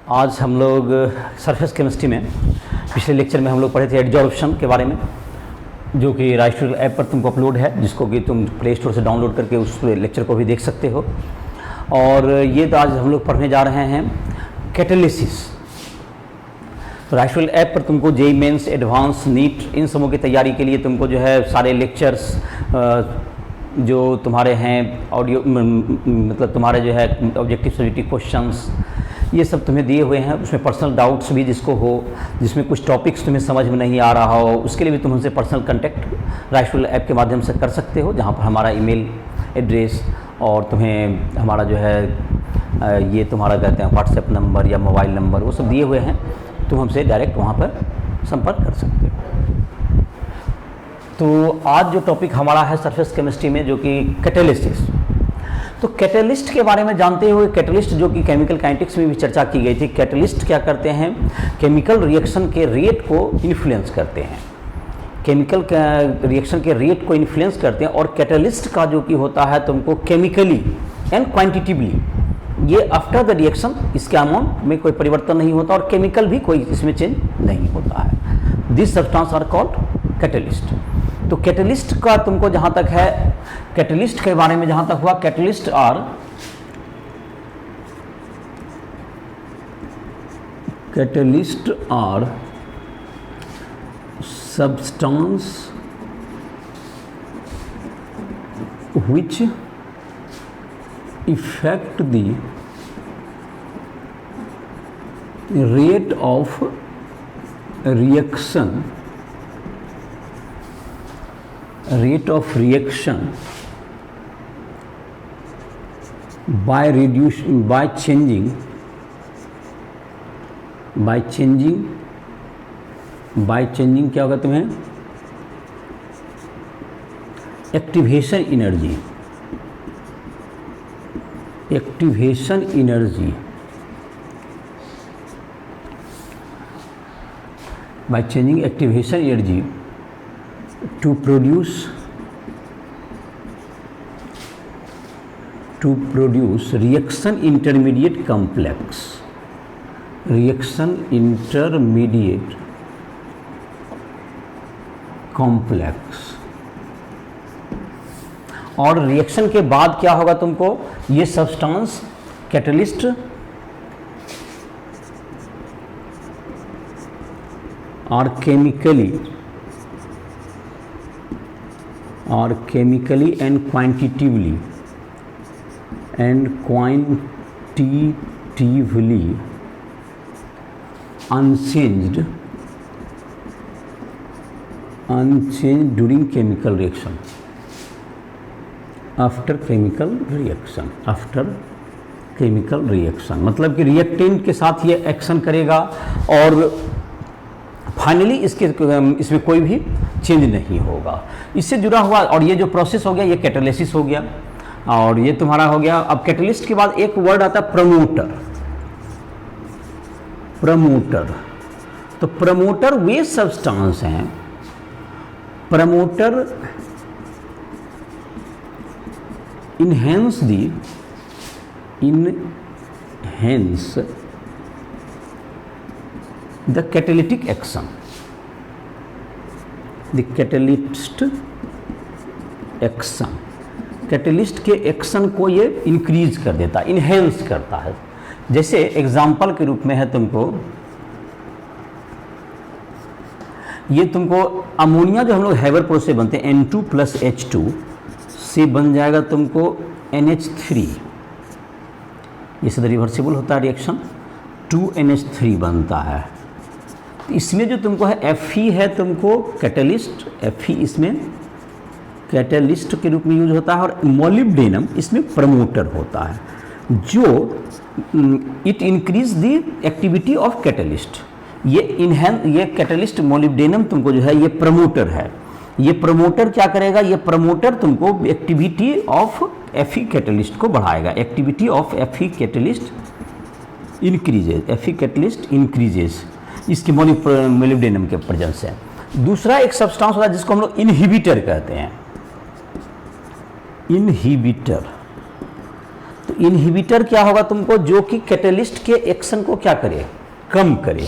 आज हम लोग सरफेस केमिस्ट्री में पिछले लेक्चर में हम लोग पढ़े थे एडजॉर्प्शन के बारे में, जो कि राइस्ट्रल ऐप पर तुमको अपलोड है, जिसको कि तुम प्ले स्टोर से डाउनलोड करके उस लेक्चर को भी देख सकते हो। और ये तो आज हम लोग पढ़ने जा रहे हैं कैटालिसिस। तो राइस्ट्रल ऐप पर तुमको जेईई मेंस, एडवांस, नीट, इन सबों की तैयारी के लिए तुमको जो है सारे लेक्चर्स जो तुम्हारे हैं ऑडियो मतलब तुम्हारे जो है ऑब्जेक्टिव सब्जेक्टिव क्वेश्चंस ये सब तुम्हें दिए हुए हैं। उसमें पर्सनल डाउट्स भी जिसको हो, जिसमें कुछ टॉपिक्स तुम्हें समझ में नहीं आ रहा हो, उसके लिए भी तुम हमसे पर्सनल कांटेक्ट राइस्ट्रल ऐप के माध्यम से कर सकते हो, जहाँ पर हमारा ईमेल एड्रेस और तुम्हें हमारा जो है ये तुम्हारा कहते हैं व्हाट्सएप नंबर या मोबाइल नंबर वो सब दिए हुए हैं। तुम हमसे डायरेक्ट वहाँ पर संपर्क कर सकते हो। तो आज जो टॉपिक हमारा है सरफेस केमिस्ट्री में, जो कि कैटालिसिस। तो कैटालिस्ट के बारे में जानते हुए, कैटालिस्ट जो कि केमिकल काइनेटिक्स में भी चर्चा की गई थी, कैटालिस्ट क्या करते हैं, केमिकल रिएक्शन के रेट को इन्फ्लुएंस करते हैं, केमिकल रिएक्शन के रेट को इन्फ्लुएंस करते हैं। और कैटालिस्ट का जो कि होता है तुमको केमिकली एंड क्वांटिटिवली, ये आफ्टर द रिएक्शन इसके अमाउंट में कोई परिवर्तन नहीं होता और केमिकल भी कोई इसमें चेंज नहीं होता है। This substance are called catalyst. तो कैटालिस्ट का तुमको जहाँ तक है, कैटालिस्ट के बारे में जहाँ तक हुआ, catalyst are substance which affect the rate of reaction by changing क्या होगा तुम्हें, activation energy by changing activation energy to produce reaction intermediate complex। और रिएक्शन के बाद क्या होगा तुमको, ये सब्सटेंस कैटालिस्ट और chemically and quantitatively unchanged during chemical reaction, after chemical reaction मतलब कि रिएक्टेंट के साथ ये एक्शन करेगा और फाइनली इसमें कोई भी चेंज नहीं होगा। इससे जुड़ा हुआ और ये जो प्रोसेस हो गया ये कैटालिसिस हो गया। और ये तुम्हारा हो गया। अब कैटालिस्ट के बाद एक वर्ड आता है प्रमोटर। तो प्रमोटर वे सब्सटेंस हैं, promoter enhance the catalytic action, catalyst के एक्शन को ये इंक्रीज कर देता है, इन्हेंस करता है। जैसे एग्जाम्पल के रूप में है तुमको, ये तुमको अमोनिया जो हम लोग हैबर प्रोसेस से बनते हैं N2 + H2 से बन जाएगा तुमको NH3। ये सीधा रिवर्सिबल होता है रिएक्शन, 2NH3 बनता है। इसमें जो तुमको है Fe है तुमको कैटालिस्ट, Fe इसमें कैटालिस्ट के रूप में यूज होता है। और मोलिब्डेनम इसमें प्रमोटर होता है, जो it increase the activity of catalyst. ये कैटालिस्ट मोलिब्डेनम तुमको जो है ये प्रमोटर है। ये प्रमोटर क्या करेगा, ये प्रमोटर तुमको एक्टिविटी ऑफ Fe कैटालिस्ट को बढ़ाएगा। Activity of Fe catalyst increases इसके मोलिब्डेनम के प्रेजेंस से। दूसरा एक सब्सटेंस होता है जिसको हम लोग इनहिबिटर कहते हैं, इनहिबिटर। तो इनहिबिटर क्या होगा तुमको, जो कि कैटेलिस्ट के एक्शन को क्या करे, कम करे,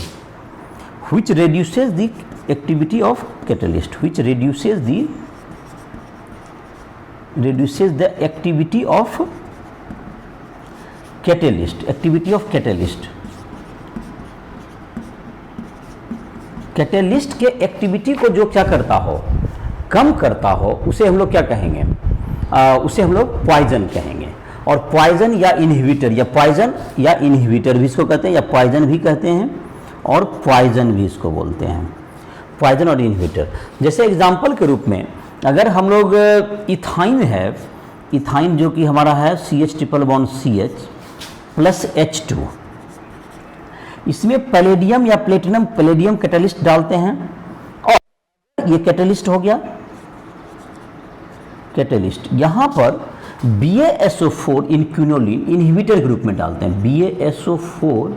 which reduces the activity of catalyst, which reduces the activity of catalyst, activity of catalyst, catalyst के एक्टिविटी को जो क्या करता हो, कम करता हो, उसे हम लोग क्या कहेंगे, उसे हम लोग पॉइजन कहेंगे। और पॉइजन या इनहिबिटर, या पॉइजन या इनहिबिटर भी इसको कहते हैं, या पॉइजन भी कहते हैं और पॉइजन भी इसको बोलते हैं, पॉइजन और इनहिबिटर। जैसे एग्जांपल के रूप में अगर हम लोग इथाइन है, इथाइन जो कि हमारा है CH triple bond CH plus H2, इसमें पैलेडियम या प्लेटिनम पैलेडियम कैटेलिस्ट डालते हैं और ये कैटेलिस्ट हो गया, कैटेलिस्ट। यहां पर BaSO4 इन क्विनोलिन इनहिबिटर के रूप में डालते हैं, BaSO4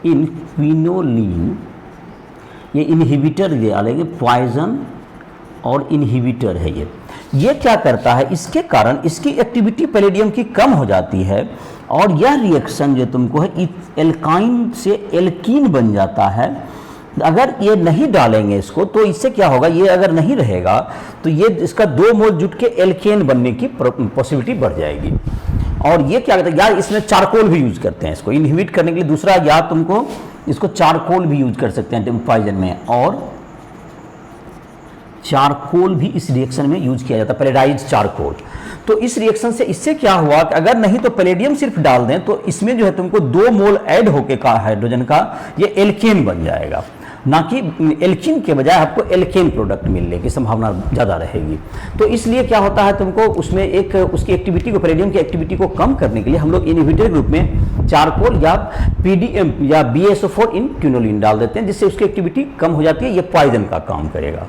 इन क्विनोलिन, ये इनहिबिटर डालेंगे, पॉइजन और इनहिबिटर है ये क्या करता है, इसके कारण इसकी एक्टिविटी पैलेडियम की कम हो जाती है और यह रिएक्शन जो तुमको है एल्काइन से एल्कीन बन जाता है। अगर ये नहीं डालेंगे इसको तो इससे क्या होगा, ये अगर नहीं रहेगा तो ये इसका 2 मोल जुट के एल्केन बनने की पॉसिबिलिटी बढ़ जाएगी। और ये क्या कहते हैं, या इसमें चारकोल भी यूज करते हैं इसको इनहिबिट करने के लिए। दूसरा, या तुमको इसको चारकोल भी यूज कर सकते हैं पॉइजन में, और चारकोल भी इस रिएक्शन में यूज किया जाता है, पैलेडाइज चारकोल। तो इस रिएक्शन से इससे क्या हुआ कि अगर नहीं तो पैलेडियम सिर्फ डाल दें तो इसमें जो है तुमको 2 मोल ऐड होके का हाइड्रोजन का ये एल्केन बन जाएगा, ना कि एल्कीन के बजाय आपको एल्केन प्रोडक्ट मिलने की संभावना ज़्यादा रहेगी। तो इसलिए क्या होता है, तुमको उसमें एक उसकी एक्टिविटी को, पैलेडियम की एक्टिविटी को कम करने के लिए हम लोग इनहिबिटर के रूप में चारकोल या PDM या BaSO4 इन क्विनोलिन डाल देते हैं, जिससे उसकी एक्टिविटी कम हो जाती है, ये पॉइजन का काम करेगा।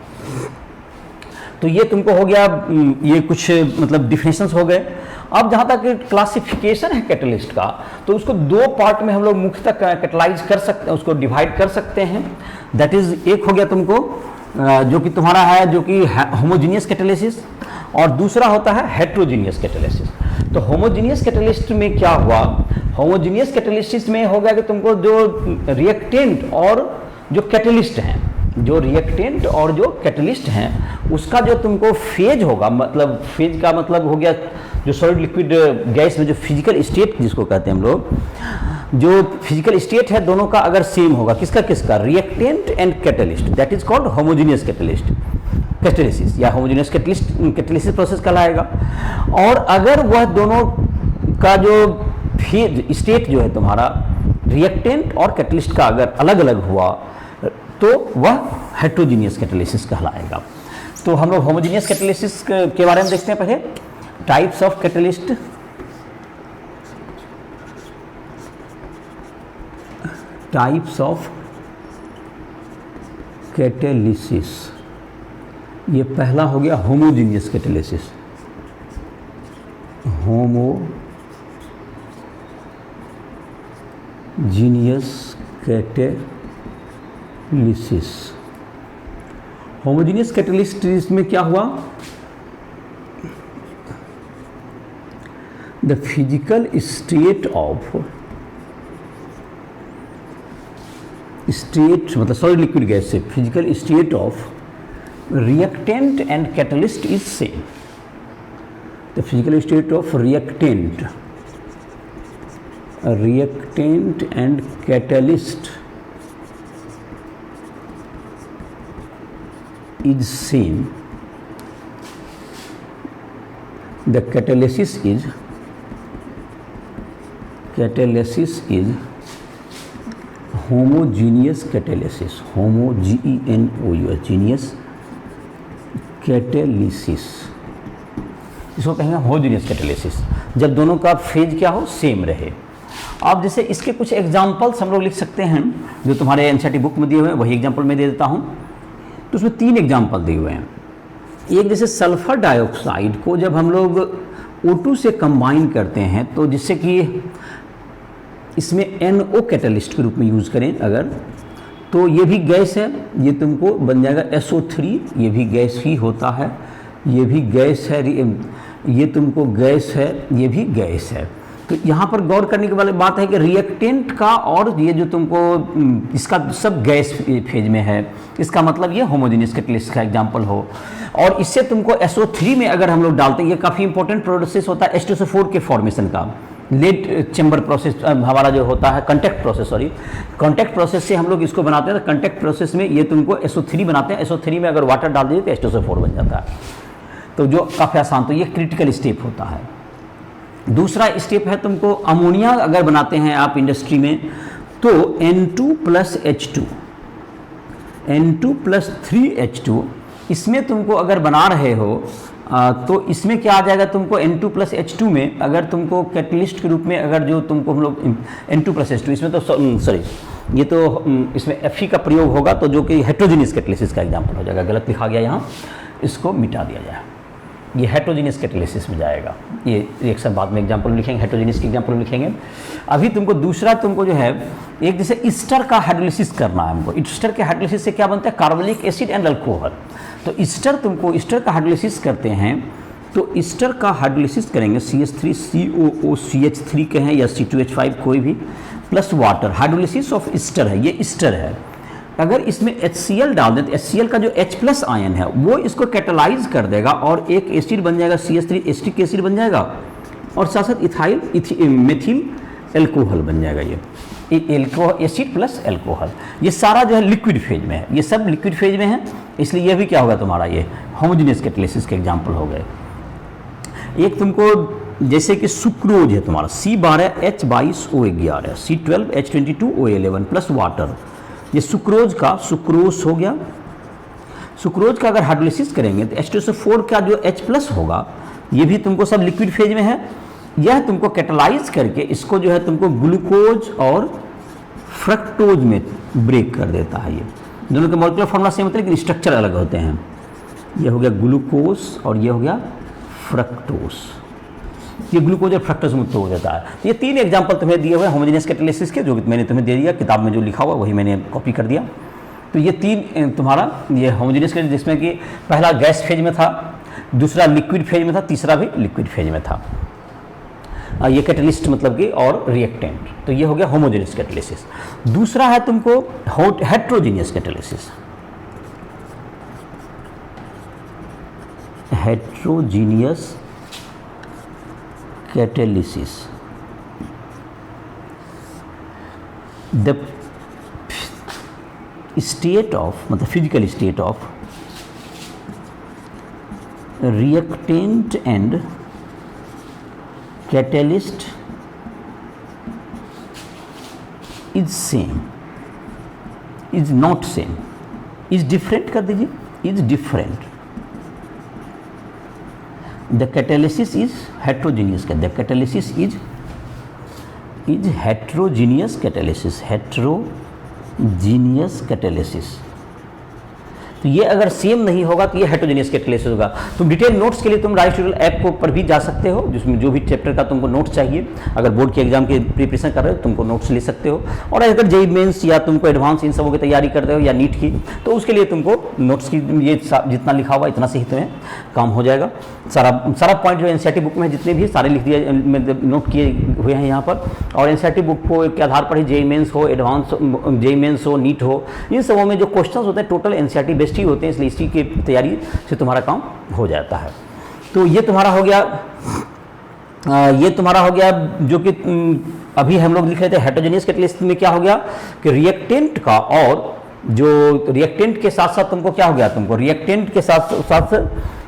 तो ये तुमको हो गया, ये कुछ मतलब डिफिनेशंस हो गए। अब जहाँ तक क्लासिफिकेशन है कैटलिस्ट का, तो उसको 2 पार्ट में हम लोग मुख्यतः कैटलाइज कर सकते हैं, उसको डिवाइड कर सकते हैं। दैट इज, एक हो गया तुमको जो कि तुम्हारा है जो कि होमोजीनियस कैटालिसिस, और दूसरा होता है हेट्रोजीनियस कैटालिसिस। तो होमोजीनियस कैटालिस्ट में क्या हुआ, होमोजीनियस कैटालिसिस में हो गया कि तुमको जो रिएक्टेंट और जो कैटलिस्ट हैं, जो रिएक्टेंट और जो कैटलिस्ट हैं, उसका जो तुमको फेज होगा, मतलब फेज का मतलब हो गया जो सॉलिड लिक्विड गैस में जो फिजिकल स्टेट जिसको कहते हैं हम लोग, जो फिजिकल स्टेट है दोनों का अगर सेम होगा, किसका किसका, reactant and catalyst, that is called homogeneous catalysis या होमोजीनियस कैटालिसिस प्रोसेस कहलाएगा। और अगर वह दोनों का जो फेज स्टेट जो है तुम्हारा रिएक्टेंट और कैटलिस्ट का अगर अलग अलग हुआ तो वह हेट्रोजीनियस कैटालिसिस कहलाएगा। तो हम लोग होमोजीनियस कैटालिसिस के बारे में देखते हैं पहले। Types of catalyst, types of catalysis, ये पहला हो गया homogeneous catalysis, homogeneous catalysis. Homogeneous catalysis में क्या हुआ, the physical state of state मतलब सॉलिड लिक्विड गैस से physical state of reactant and catalyst is same. The physical state of reactant and catalyst is same. The catalysis is homogeneous catalysis, homogeneous catalysis, इसको कहेंगे homogeneous catalysis, जब दोनों का phase क्या हो, same रहे। अब जैसे इसके कुछ एग्जांपल्स हम लोग लिख सकते हैं जो तुम्हारे एनसीईआरटी बुक में दिए हुए हैं, वही एग्जांपल मैं दे देता हूँ। तो उसमें 3 एग्जाम्पल दिए हुए हैं। एक, जैसे सल्फर डाइऑक्साइड को जब हम लोग O2 से कंबाइन करते हैं तो जिससे कि इसमें NO कैटलिस्ट के रूप में यूज़ करें अगर, तो ये भी गैस है, ये तुमको बन जाएगा SO3, ये भी गैस ही होता है, ये भी गैस है, ये तुमको गैस है, ये भी गैस है। तो यहाँ पर गौर करने की वाली बात है कि रिएक्टेंट का और ये जो तुमको इसका सब गैस फेज में है, इसका मतलब ये होमोजेनियस कैटलिस्ट का एग्जांपल हो। और इससे तुमको SO3 में अगर हम लोग डालते हैं, ये काफ़ी इंपॉर्टेंट प्रोसेस होता है H2SO4 के फॉर्मेशन का। लेट चैम्बर प्रोसेस हमारा जो होता है कॉन्टैक्ट प्रोसेस से हम लोग इसको बनाते हैं। तो कॉन्टैक्ट प्रोसेस में ये तुमको SO3 बनाते हैं, SO3 में अगर वाटर डाल दीजिए तो H2SO4 बन जाता है, तो जो काफ़ी आसान। तो ये क्रिटिकल स्टेप होता है। दूसरा स्टेप है तुमको अमोनिया अगर बनाते हैं आप इंडस्ट्री में, तो N2 + H2, N2 + 3H2, इसमें तुमको अगर बना रहे हो तो इसमें क्या आ जाएगा तुमको N2 + H2 में, अगर तुमको कैटलिस्ट के रूप में अगर जो तुमको हम लोग N2 + H2, इसमें तो सॉरी ये तो इसमें Fe का प्रयोग होगा, तो जो कि हेट्रोजीनियस कैटलिसिस का एग्जाम्पल हो जाएगा। गलत लिखा गया यहाँ, इसको मिटा दिया जाए, ये हेट्रोजीनियस कैटलिसिस में जाएगा। ये रिएक्शन बाद में एग्जाम्पल लिखेंगे, हेट्रोजीनियस के एग्जाम्पल लिखेंगे। अभी तुमको दूसरा तुमको जो है एक जैसे ईस्टर का हाइड्रोलिसिस करना है हमको। ईस्टर के हाइड्रोलिसिस से क्या बनता है? Carbonic acid and alcohol. तो ईस्टर का हाइड्रोलिसिस करते हैं, तो ईस्टर का हाइड्रोलिसिस करेंगे CH3COOCH3 के हैं या C2H5 कोई भी, plus water. Hydrolysis of Easter है, ये ईस्टर है। अगर इसमें HCl डाल दें तो HCl का जो H+ आयन है वो इसको कैटालाइज कर देगा और एक एसिड बन जाएगा, CH3 एसिटिक एसिड बन जाएगा, और साथ साथ मेथिल एल्कोहल बन जाएगा। ये एसिड प्लस एल्कोहल, ये सारा जो है लिक्विड फेज में है, ये सब लिक्विड फेज में है, इसलिए ये भी क्या होगा तुम्हारा, ये होमोजेनियस कैटलिसिस के एग्जाम्पल हो गए। एक तुमको जैसे कि सुक्रोज है तुम्हारा, C12H22O11, C12H22O11 प्लस वाटर, ये सुक्रोज हो गया। सुक्रोज का अगर हाइड्रोलिसिस करेंगे तो H2SO4 का जो H+ होगा, ये भी तुमको सब लिक्विड फेज में है। यह तुमको कैटालाइज करके इसको जो है तुमको ग्लूकोज और फ्रक्टोज में ब्रेक कर देता है। ये दोनों के मॉलिक्यूलर फॉर्मूला सेम होते हैं लेकिन स्ट्रक्चर अलग होते हैं। ये हो गया ग्लूकोज और ये हो गया फ्रक्टोज, ये ग्लूकोज और फ्रक्टोज मुक्त हो जाता है। तो ये 3 एग्जाम्पल तुम्हें दिए हुए हैं होमोजेनियस कैटलिसिस के, जो मैंने तुम्हें दे दिया, किताब में जो लिखा हुआ वही मैंने कॉपी कर दिया। तो ये 3 तुम्हारा ये होमोजेनियस कैटलिसिस, जिसमें कि पहला गैस फेज में था, दूसरा लिक्विड फेज में था, तीसरा भी लिक्विड फेज में था। ये कैटलिस्ट मतलब कि और रिएक्टेंट, तो ये हो गया होमोजेनियस कैटलिसिस। दूसरा है तुमको heterogeneous catalysis. Heterogeneous catalysis, the state of मतलब physical state of reactant and catalyst is same, is not same, is different कर दीजिए, is different. The catalysis is heterogeneous. The catalysis is heterogeneous catalysis. Heterogeneous catalysis. तो ये अगर same नहीं होगा तो ये हेट्रोजेनियस कैटलिसिस होगा। तुम डिटेल नोट्स के लिए तुम राइस ट्यूटोरियल ऐप को पर भी जा सकते हो, जिसमें जो भी चैप्टर का तुमको नोट्स चाहिए, अगर बोर्ड के एग्जाम के प्रिपरेशन कर रहे हो तुमको नोट्स ले सकते हो। और अगर जेईई मेंस या तुमको एडवांस इन सबों की तैयारी कर रहे हो या नीट की, तो उसके लिए तुमको नोट्स की ये जितना लिखा हुआ इतना से ही तुम्हें काम हो जाएगा। सारा पॉइंट जो एनसीईआरटी बुक में जितने भी सारे लिख दिए, नोट किए हुए हैं यहाँ पर। और एनसीईआरटी बुक को के आधार पर ही जेईई मेंस हो, एडवांस जेईई मेंस हो, नीट हो, इन सबों में जो क्वेश्चंस होते हैं टोटल एनसीईआरटी बेस्ड ही होते हैं, इसलिए इसी की तैयारी से तुम्हारा काम हो जाता है। तो ये तुम्हारा हो गया, जो कि अभी हम लोग लिख रहे थे हेट्रोजेनियस कैटलिस्ट में क्या हो गया कि रिएक्टेंट का, और जो रिएक्टेंट के साथ साथ तुमको क्या हो गया, तुमको रिएक्टेंट के साथ साथ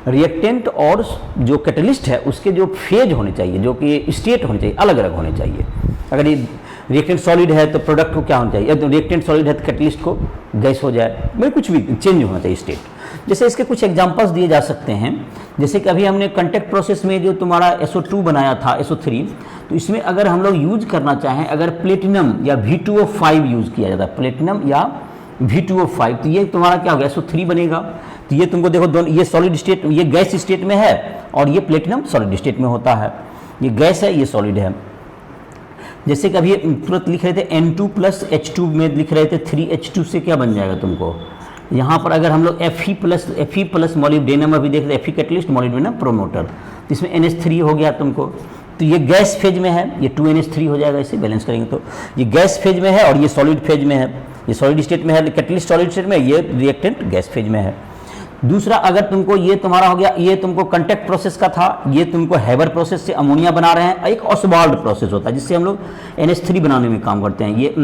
रिएक्टेंट और जो कैटलिस्ट है उसके जो फेज होने चाहिए, जो कि स्टेट होने चाहिए, अलग अलग होने चाहिए। अगर ये रिएक्टेंट सॉलिड है तो प्रोडक्ट को क्या होना चाहिए, तो रिएक्टेंट सॉलिड है तो कैटलिस्ट को गैस हो जाए, मतलब कुछ भी चेंज होना चाहिए स्टेट। जैसे इसके कुछ एग्जांपल्स दिए जा सकते हैं, जैसे कि अभी हमने कॉन्टैक्ट प्रोसेस में जो तुम्हारा SO2 बनाया था, SO3, तो इसमें अगर हम लोग यूज करना चाहें, अगर प्लेटिनम या V2O5 यूज किया जाता है, प्लेटिनम या V2O5, तो ये तुम्हारा क्या होगा, SO3 बनेगा। तो ये तुमको देखो दोनों, ये सॉलिड स्टेट, ये गैस स्टेट में है, और ये प्लेटिनम सॉलिड स्टेट में होता है। ये गैस है, ये सॉलिड है। जैसे कि अभी तुरंत लिख रहे थे N2 + H2 में लिख रहे थे 3H2 से क्या बन जाएगा तुमको, यहाँ पर अगर हम लोग Fe+ मोलिब्डेनम अभी देख रहे हैं, Fe कैटलिस्ट मोलिब्डेनम प्रोमोटर, तो इसमें NH3 हो गया तुमको। तो ये गैस फेज में है, ये 2NH3 हो जाएगा, इसे बैलेंस करेंगे तो ये गैस फेज में है और ये सॉलिड फेज में है, ये सॉलिड स्टेट में है, कैटलिस्ट सॉलिड स्टेट में, ये रिएक्टेंट गैस फेज में है। दूसरा, अगर तुमको ये तुम्हारा हो गया, ये तुमको कंटेक्ट प्रोसेस का था, ये तुमको हैबर प्रोसेस से अमोनिया बना रहे हैं। एक ऑसवाल्ड प्रोसेस होता है जिससे हम लोग NH3 बनाने में काम करते हैं, ये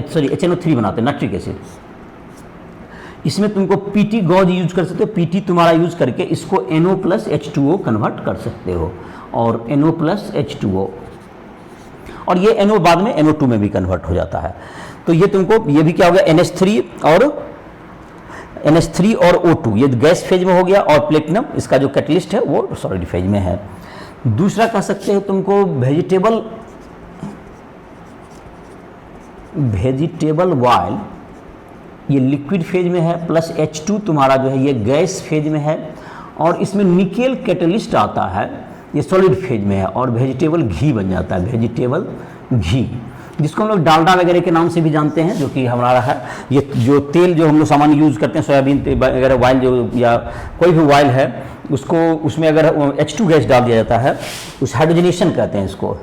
सॉरी HNO3 बनाते हैं, नाइट्रिक एसिड। इसमें तुमको PT गॉज यूज कर सकते हो, PT तुम्हारा यूज करके इसको NO प्लस H2O कन्वर्ट कर सकते हो, और NO प्लस H2O, और ये NO बाद में NO2 में भी कन्वर्ट हो जाता है। तो ये तुमको, ये भी क्या हो गया, NH3 और O2, ये गैस फेज में हो गया, और प्लेटिनम इसका जो कैटलिस्ट है वो सॉलिड फेज में है। दूसरा कह सकते हो तुमको वेजिटेबल ऑयल, ये लिक्विड फेज में है, प्लस H2 तुम्हारा जो है ये गैस फेज में है, और इसमें निकेल कैटलिस्ट आता है, ये सॉलिड फेज में है, और वेजिटेबल घी बन जाता है, वेजिटेबल घी, जिसको हम लोग डालडा वगैरह के नाम से भी जानते हैं, जो कि हमारा है ये जो तेल जो हम लोग सामान्य यूज़ करते हैं, सोयाबीन तेल वगैरह ऑयल जो, या कोई भी ऑयल है, उसको उसमें अगर H2 गैस डाल दिया जाता है, उस हाइड्रोजनेशन कहते हैं इसको।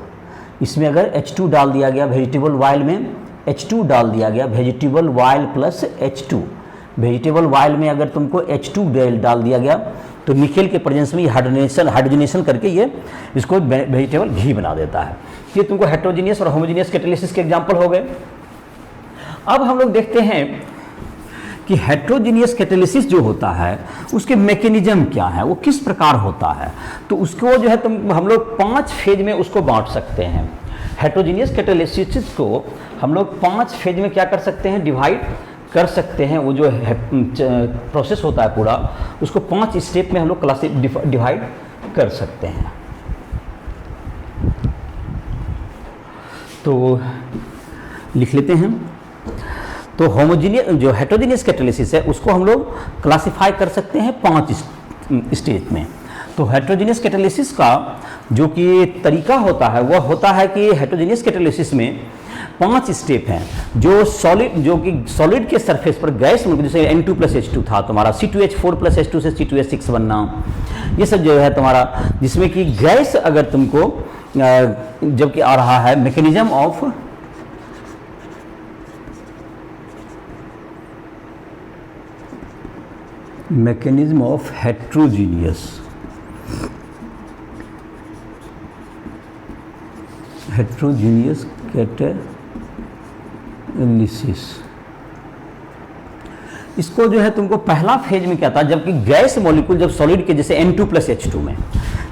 इसमें अगर H2 डाल दिया गया, वेजिटेबल ऑयल में H2 डाल दिया गया, vegetable oil plus H2, vegetable oil में अगर तुमको H2 डाल दिया गया तो निकेल के प्रेजेंस में ये हाइड्रोजनेशन करके ये इसको वेजिटेबल घी बना देता है। ये तुमको हेटेरोजीनियस और होमोजीनियस कैटालिसिस के एग्जांपल हो गए। अब हम लोग देखते हैं कि हेटेरोजीनियस कैटालिसिस जो होता है उसके मैकेनिज्म क्या है, वो किस प्रकार होता है। तो उसको जो है हम लोग 5 फेज में उसको बांट सकते हैं। हेटेरोजीनियस कैटालिसिस को हम लोग 5 फेज में क्या कर सकते हैं, डिवाइड कर सकते हैं। वो जो प्रोसेस होता है पूरा, उसको 5 स्टेप में हम लोग डिवाइड कर सकते हैं। तो लिख लेते हैं। तो होमोजीनियस जो हेटेरोजीनियस कैटालिसिस है उसको हम लोग क्लासिफाई कर सकते हैं 5 स्टेज में। तो हेटेरोजीनियस कैटालिसिस का जो कि तरीका होता है वह होता है कि हेटेरोजीनियस कैटालिसिस में 5 स्टेप हैं। जो सॉलिड के सरफेस पर गैस में, जैसे N2+H2 था तुम्हारा, C2H4+H2 से C2H6 बनना, ये सब जो है तुम्हारा, जिसमें कि गैस अगर तुमको जबकि आ रहा है मैकेनिज्म ऑफ हेटेरोजीनियस कैटालिसिस, इसको जो है तुमको पहला फेज में क्या था, जबकि गैस मॉलिक्यूल जब सॉलिड के जैसे N2+H2 में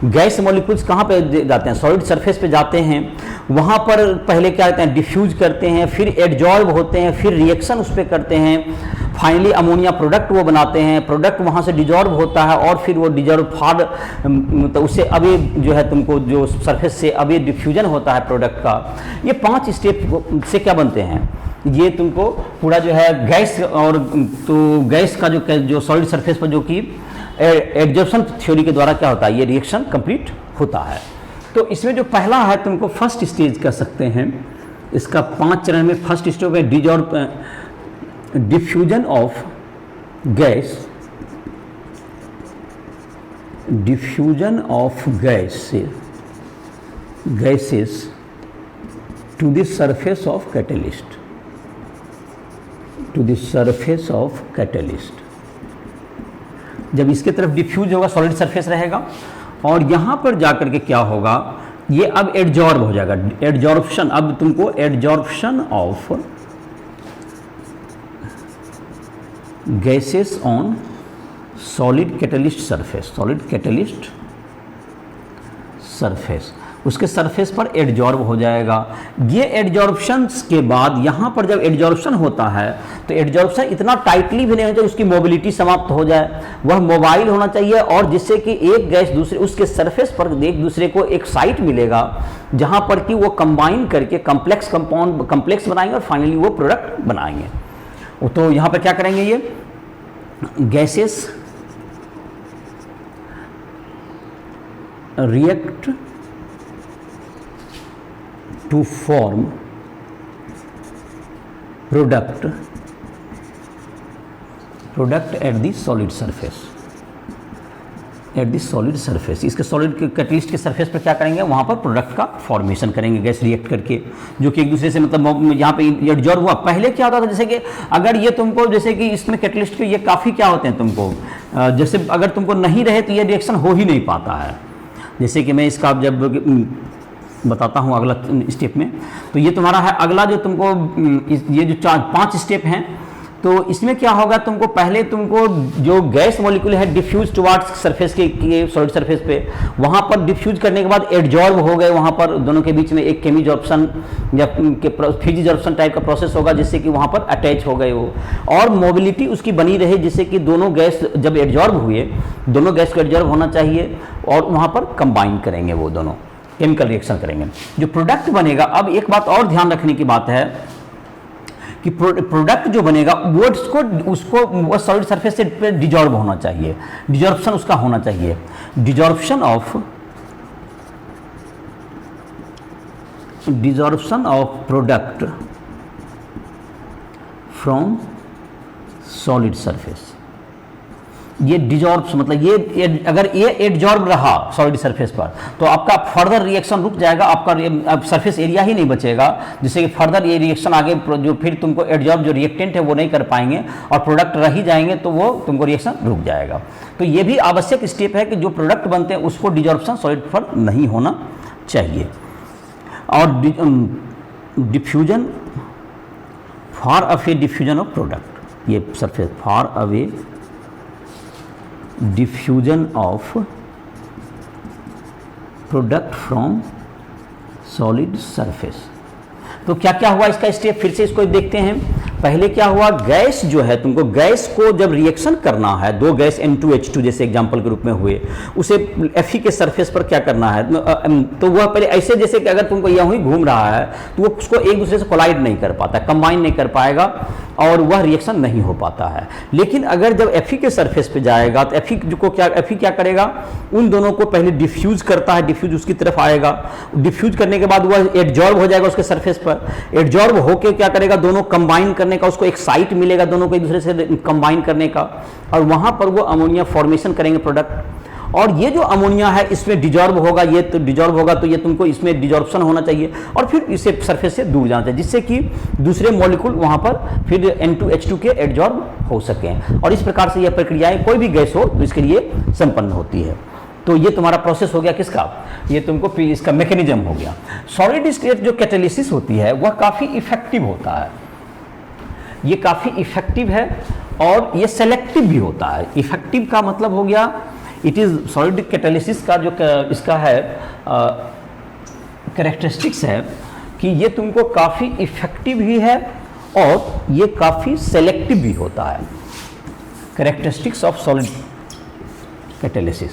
गैस मॉलिक्यूल्स कहाँ पे जाते हैं, सॉलिड सरफेस पे जाते हैं, वहाँ पर पहले क्या करते हैं, डिफ्यूज करते हैं, फिर एडजॉर्ब होते हैं, फिर रिएक्शन उस पर करते हैं, फाइनली अमोनिया प्रोडक्ट वो बनाते हैं, प्रोडक्ट वहाँ से डिजॉल्व होता है, और फिर वो डिजॉल्व तो उससे अभी जो है तुमको जो सरफेस से अभी डिफ्यूजन होता है प्रोडक्ट का। ये 5 स्टेप से क्या बनते हैं, ये तुमको पूरा जो है गैस, और तो गैस का जो सॉलिड सरफेस पर जो कि एडजॉर्प्शन थ्योरी के द्वारा क्या होता है, ये रिएक्शन कंप्लीट होता है। तो इसमें जो पहला है तुमको फर्स्ट स्टेज कह सकते हैं, इसका 5 चरण में फर्स्ट स्टेज है diffusion of gases to the surface of catalyst. जब इसके तरफ डिफ्यूज होगा, सॉलिड सरफेस रहेगा, और यहाँ पर जाकर के क्या होगा, ये अब एडजॉर्ब हो जाएगा, एडजॉर्प्शन। अब तुमको adsorption of gases on solid catalyst surface, उसके सरफेस पर एडजॉर्ब हो जाएगा। ये एडजॉर्प्शन के बाद यहाँ पर जब एडजॉर्प्शन होता है तो एडजॉर्प्शन इतना टाइटली भी नहीं होना चाहिए उसकी मोबिलिटी समाप्त हो जाए, वह मोबाइल होना चाहिए, और जिससे कि एक गैस दूसरे उसके सरफेस पर एक दूसरे को एक साइट मिलेगा जहाँ पर कि वो कंबाइन करके कम्प्लेक्स बनाएंगे और फाइनली वो प्रोडक्ट बनाएंगे। तो यहाँ पर क्या करेंगे, ये gases react to form product at the solid surface, at the solid surface, इसके सॉलिड कैटलिस्ट के सरफेस पर क्या करेंगे, वहाँ पर प्रोडक्ट का फॉर्मेशन करेंगे गैस रिएक्ट करके, जो कि एक दूसरे से मतलब यहाँ पे एडजॉर्ब हुआ। पहले क्या होता था, जैसे कि अगर ये तुमको जैसे कि इसमें कैटलिस्ट के ये काफ़ी क्या होते हैं तुमको, जैसे अगर तुमको नहीं रहे तो ये रिएक्शन हो ही नहीं पाता है। जैसे कि मैं इसका जब बताता हूँ अगला स्टेप में, तो ये तुम्हारा है अगला जो तुमको ये जो 5 स्टेप हैं, तो इसमें क्या होगा, तुमको पहले तुमको जो गैस मॉलिक्यूल है डिफ्यूज टुवार्ड्स सरफेस के सॉलिड सरफेस पे, वहाँ पर डिफ्यूज करने के बाद एडजॉर्ब हो गए, वहाँ पर दोनों के बीच में एक केमीजॉर्प्शन या फिजिजॉर्प्शन टाइप का प्रोसेस होगा, जिससे कि वहाँ पर अटैच हो गए वो, और मोबिलिटी उसकी बनी रहे, जिससे कि दोनों गैस जब एडजॉर्ब हुए, दोनों गैस को एडजॉर्ब होना चाहिए और वहाँ पर कंबाइन करेंगे, वो दोनों केमिकल रिएक्शन करेंगे। जो प्रोडक्ट बनेगा, अब एक बात और ध्यान रखने की बात है कि प्रोडक्ट जो बनेगा वो उसको सॉलिड सरफेस से डिजॉर्ब होना चाहिए, डिजॉर्प्शन उसका होना चाहिए। Desorption of product from solid surface, ये डिजॉर्ब्स मतलब ये अगर ये एडजॉर्ब रहा सॉलिड सरफेस पर, तो आपका फर्दर रिएक्शन रुक जाएगा, आपका सरफेस एरिया ही नहीं बचेगा, जिससे कि फर्दर ये रिएक्शन आगे जो फिर तुमको एडजॉर्ब जो रिएक्टेंट है वो नहीं कर पाएंगे और प्रोडक्ट रह ही जाएंगे, तो वो तुमको रिएक्शन रुक जाएगा। तो ये भी आवश्यक स्टेप है कि जो प्रोडक्ट बनते हैं उसको डिजॉर्प्शन सॉलिड पर नहीं होना चाहिए। और diffusion far away diffusion of product, ये surface far away diffusion of product from solid surface। तो क्या क्या हुआ इसका स्टेप, फिर से इसको देखते हैं। पहले क्या हुआ, गैस जो है तुमको गैस को जब रिएक्शन करना है, दो गैस N2H2 जैसे एग्जांपल के रूप में हुए, उसे Fe के सरफेस पर क्या करना है, तो वह पहले ऐसे जैसे कि अगर तुमको यहीं घूम रहा है तो वो उसको एक दूसरे से कोलाइड नहीं कर पाता, कंबाइन नहीं कर पाएगा और वह रिएक्शन नहीं हो पाता है। लेकिन अगर जब Fe के सरफेस पे जाएगा तो Fe क्या करेगा, उन दोनों को पहले डिफ्यूज करता है, डिफ्यूज उसकी तरफ आएगा, डिफ्यूज करने के बाद वह एडजॉर्ब हो जाएगा उसके सरफेस पर, एडजॉर्ब होकर क्या करेगा, दोनों कंबाइन करने का उसको एक साइट मिलेगा, दोनों को एक दूसरे से कंबाइन करने का, और वहां पर वो अमोनिया फॉर्मेशन करेंगे प्रोडक्ट। और ये जो अमोनिया है इसमें डिजॉर्ब होगा, ये तो डिजॉर्ब होगा तो ये तुमको इसमें डिजॉर्प्शन होना चाहिए और फिर इसे सरफेस से दूर जाना चाहिए, जिससे कि दूसरे मॉलिक्यूल वहां पर फिर N2H2 के एडजॉर्ब हो सकें। और इस प्रकार से यह प्रक्रियाएं कोई भी गैस हो तो इसके लिए संपन्न होती है। तो ये तुम्हारा प्रोसेस हो गया किसका, ये तुमको इसका मैकेनिज्म हो गया। सॉलिड स्टेट जो कैटालिसिस होती है वह काफ़ी इफेक्टिव होता है, ये काफ़ी इफेक्टिव है और ये सेलेक्टिव भी होता है। इफेक्टिव का मतलब हो गया, इट इज़ सॉलिड कैटालिसिस का जो इसका है कैरेक्टरिस्टिक्स है कि ये तुमको काफ़ी इफेक्टिव भी है और ये काफ़ी सेलेक्टिव भी होता है। Characteristics of solid catalysis,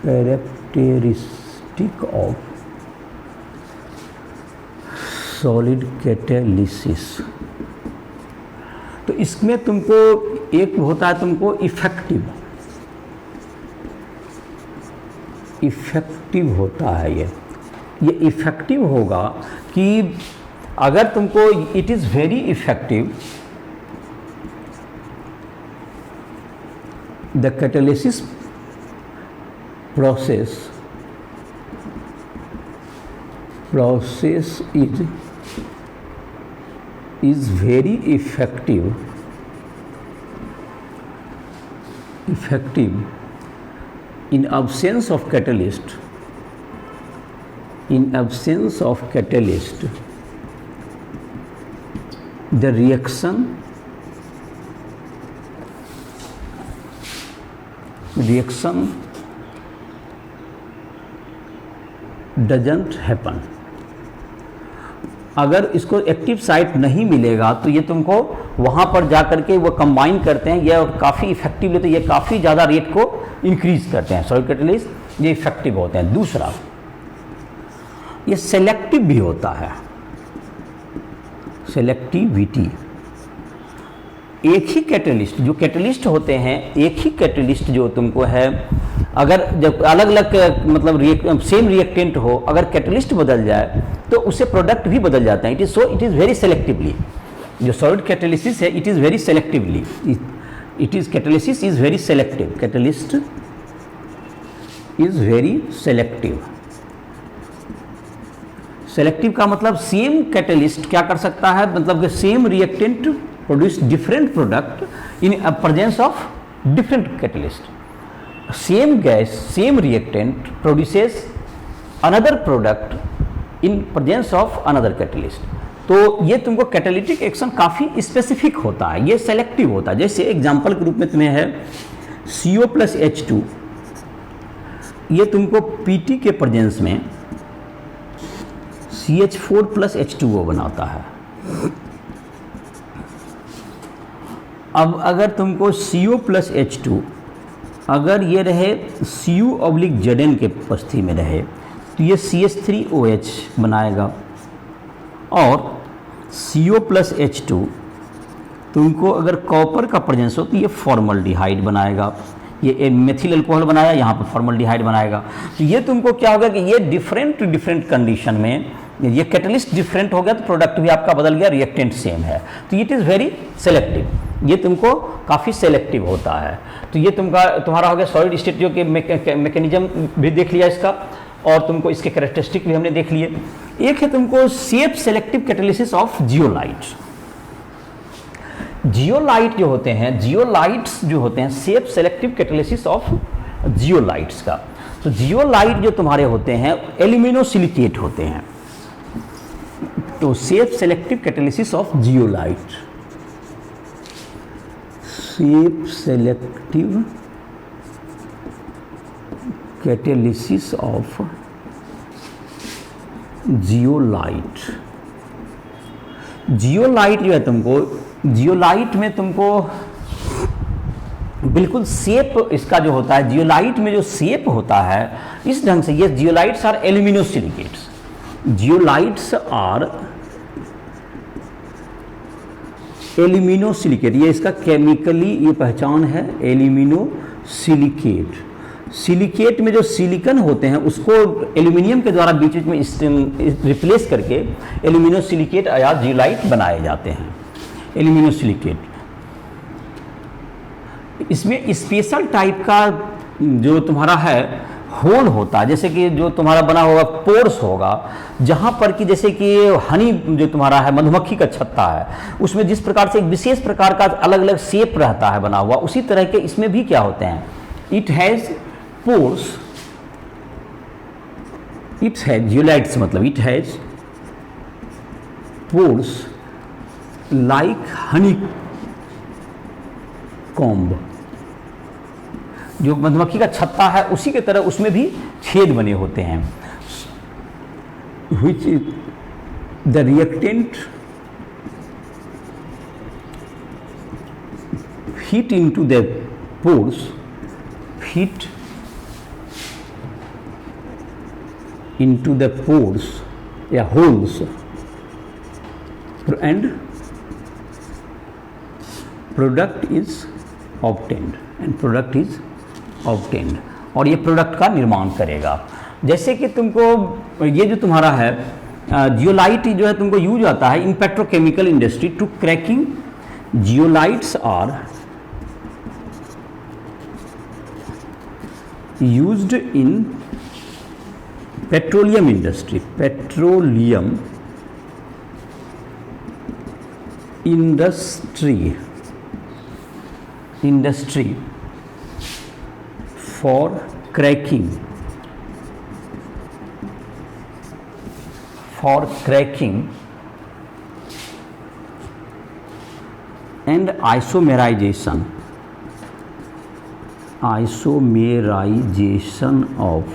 characteristic of solid catalysis. तो इसमें तुमको एक होता है तुमको इफेक्टिव होता है। ये इफेक्टिव होगा कि अगर तुमको it is very effective, the catalysis process is very effective in absence of catalyst, the reaction doesn't happen. अगर इसको एक्टिव साइट नहीं मिलेगा तो ये तुमको वहाँ पर जा करके वो कंबाइन करते हैं, ये काफ़ी इफेक्टिव होते हैं, ये काफ़ी ज़्यादा रेट को इंक्रीज करते हैं। सॉलिड कैटालिस्ट ये इफेक्टिव होते हैं। दूसरा, ये सेलेक्टिव भी होता है, सेलेक्टिविटी। एक ही कैटालिस्ट, जो कैटालिस्ट होते हैं, एक ही कैटालिस्ट जो तुमको है, अगर जब अलग अलग मतलब सेम रिएक्टेंट हो, अगर कैटालिस्ट बदल जाए तो उससे प्रोडक्ट भी बदल जाता है। इट इज़ वेरी सेलेक्टिवली, जो सॉलिड कैटालिसिस है it is very selectively, it is catalysis is very selective, catalyst is very selective. Selective का मतलब सेम कैटलिस्ट क्या कर सकता है, मतलब कि same reactant produce different product in presence of different catalyst. Same gas same reactant produces another product in presence of another catalyst. तो ये तुमको कैटालिटिक एक्शन काफ़ी स्पेसिफिक होता है, ये सेलेक्टिव होता है। जैसे एग्जांपल के रूप में तुम्हें है CO प्लस H2, ये तुमको PT के प्रेजेंस में CH4 प्लस H2O बनाता है। अब अगर तुमको CO प्लस H2 अगर ये रहे Cu/Zn के उपस्थिति में रहे तो ये CH3OH बनाएगा, और CO प्लस H2 तुमको अगर कॉपर का प्रेजेंस हो तो ये फॉर्मल्डिहाइड बनाएगा, ये मेथिल अल्कोहल बनाया, यहाँ पर फॉर्मल्डिहाइड बनाएगा। तो ये तुमको क्या होगा कि ये डिफरेंट कंडीशन में ये कैटलिस्ट डिफरेंट हो गया तो प्रोडक्ट भी आपका बदल गया, रिएक्टेंट सेम है, तो इट इज़ वेरी सेलेक्टिव, ये तुमको काफ़ी सेलेक्टिव होता है। तो ये तुम्हारा हो गया सॉलिड स्टेट जो कि मैकेनिज्म भी देख लिया इसका, और तुमको इसके कैरेक्टरिस्टिक भी हमने देख लिए। एक है तुमको safe selective catalysis of zeolites. Zeolite जो होते हैं, जियोलाइट्स जो होते हैं safe selective catalysis of zeolites का। तो जियोलाइट जो तुम्हारे होते हैं एल्यूमिनोसिलिकेट होते हैं, तो safe selective catalysis of zeolite, safe selective catalysis of zeolite. Zeolite जो है तुमको, जियोलाइट में तुमको बिल्कुल शेप इसका जो होता है, जियोलाइट में जो शेप होता है इस ढंग से, ये zeolites are aluminosilicates, zeolites are aluminosilicate, ये इसका केमिकली ये पहचान है एल्यूमिनोसिलिकेट। सिलिकेट में जो सिलिकन होते हैं उसको एल्यूमिनियम के द्वारा बीच में रिप्लेस करके एल्यूमिनोसिलिकेट या जियोलाइट बनाए जाते हैं, एल्यूमिनोसिलिकेट। इसमें स्पेशल टाइप का जो तुम्हारा है होल होता है, जैसे कि जो तुम्हारा बना होगा पोर्स होगा, जहाँ पर कि जैसे कि हनी जो तुम्हारा है मधुमक्खी का छत्ता है, उसमें जिस प्रकार से एक विशेष प्रकार का अलग अलग शेप रहता है बना हुआ, उसी तरह के इसमें भी क्या होते हैं, it has pores, it has zeolites मतलब it has pores like honeycomb, जो मधुमक्खी का छत्ता है उसी के तरह उसमें भी छेद बने होते हैं, which the reactant fit into the pores, fit into the pores या holes and product is obtained and product is obtained, और ये प्रोडक्ट का निर्माण करेगा। जैसे कि तुमको ये जो तुम्हारा है जियोलाइट जो है तुमको यूज आता है in petrochemical industry to cracking, zeolites are used in petroleum industry, petroleum industry for cracking, and isomerization of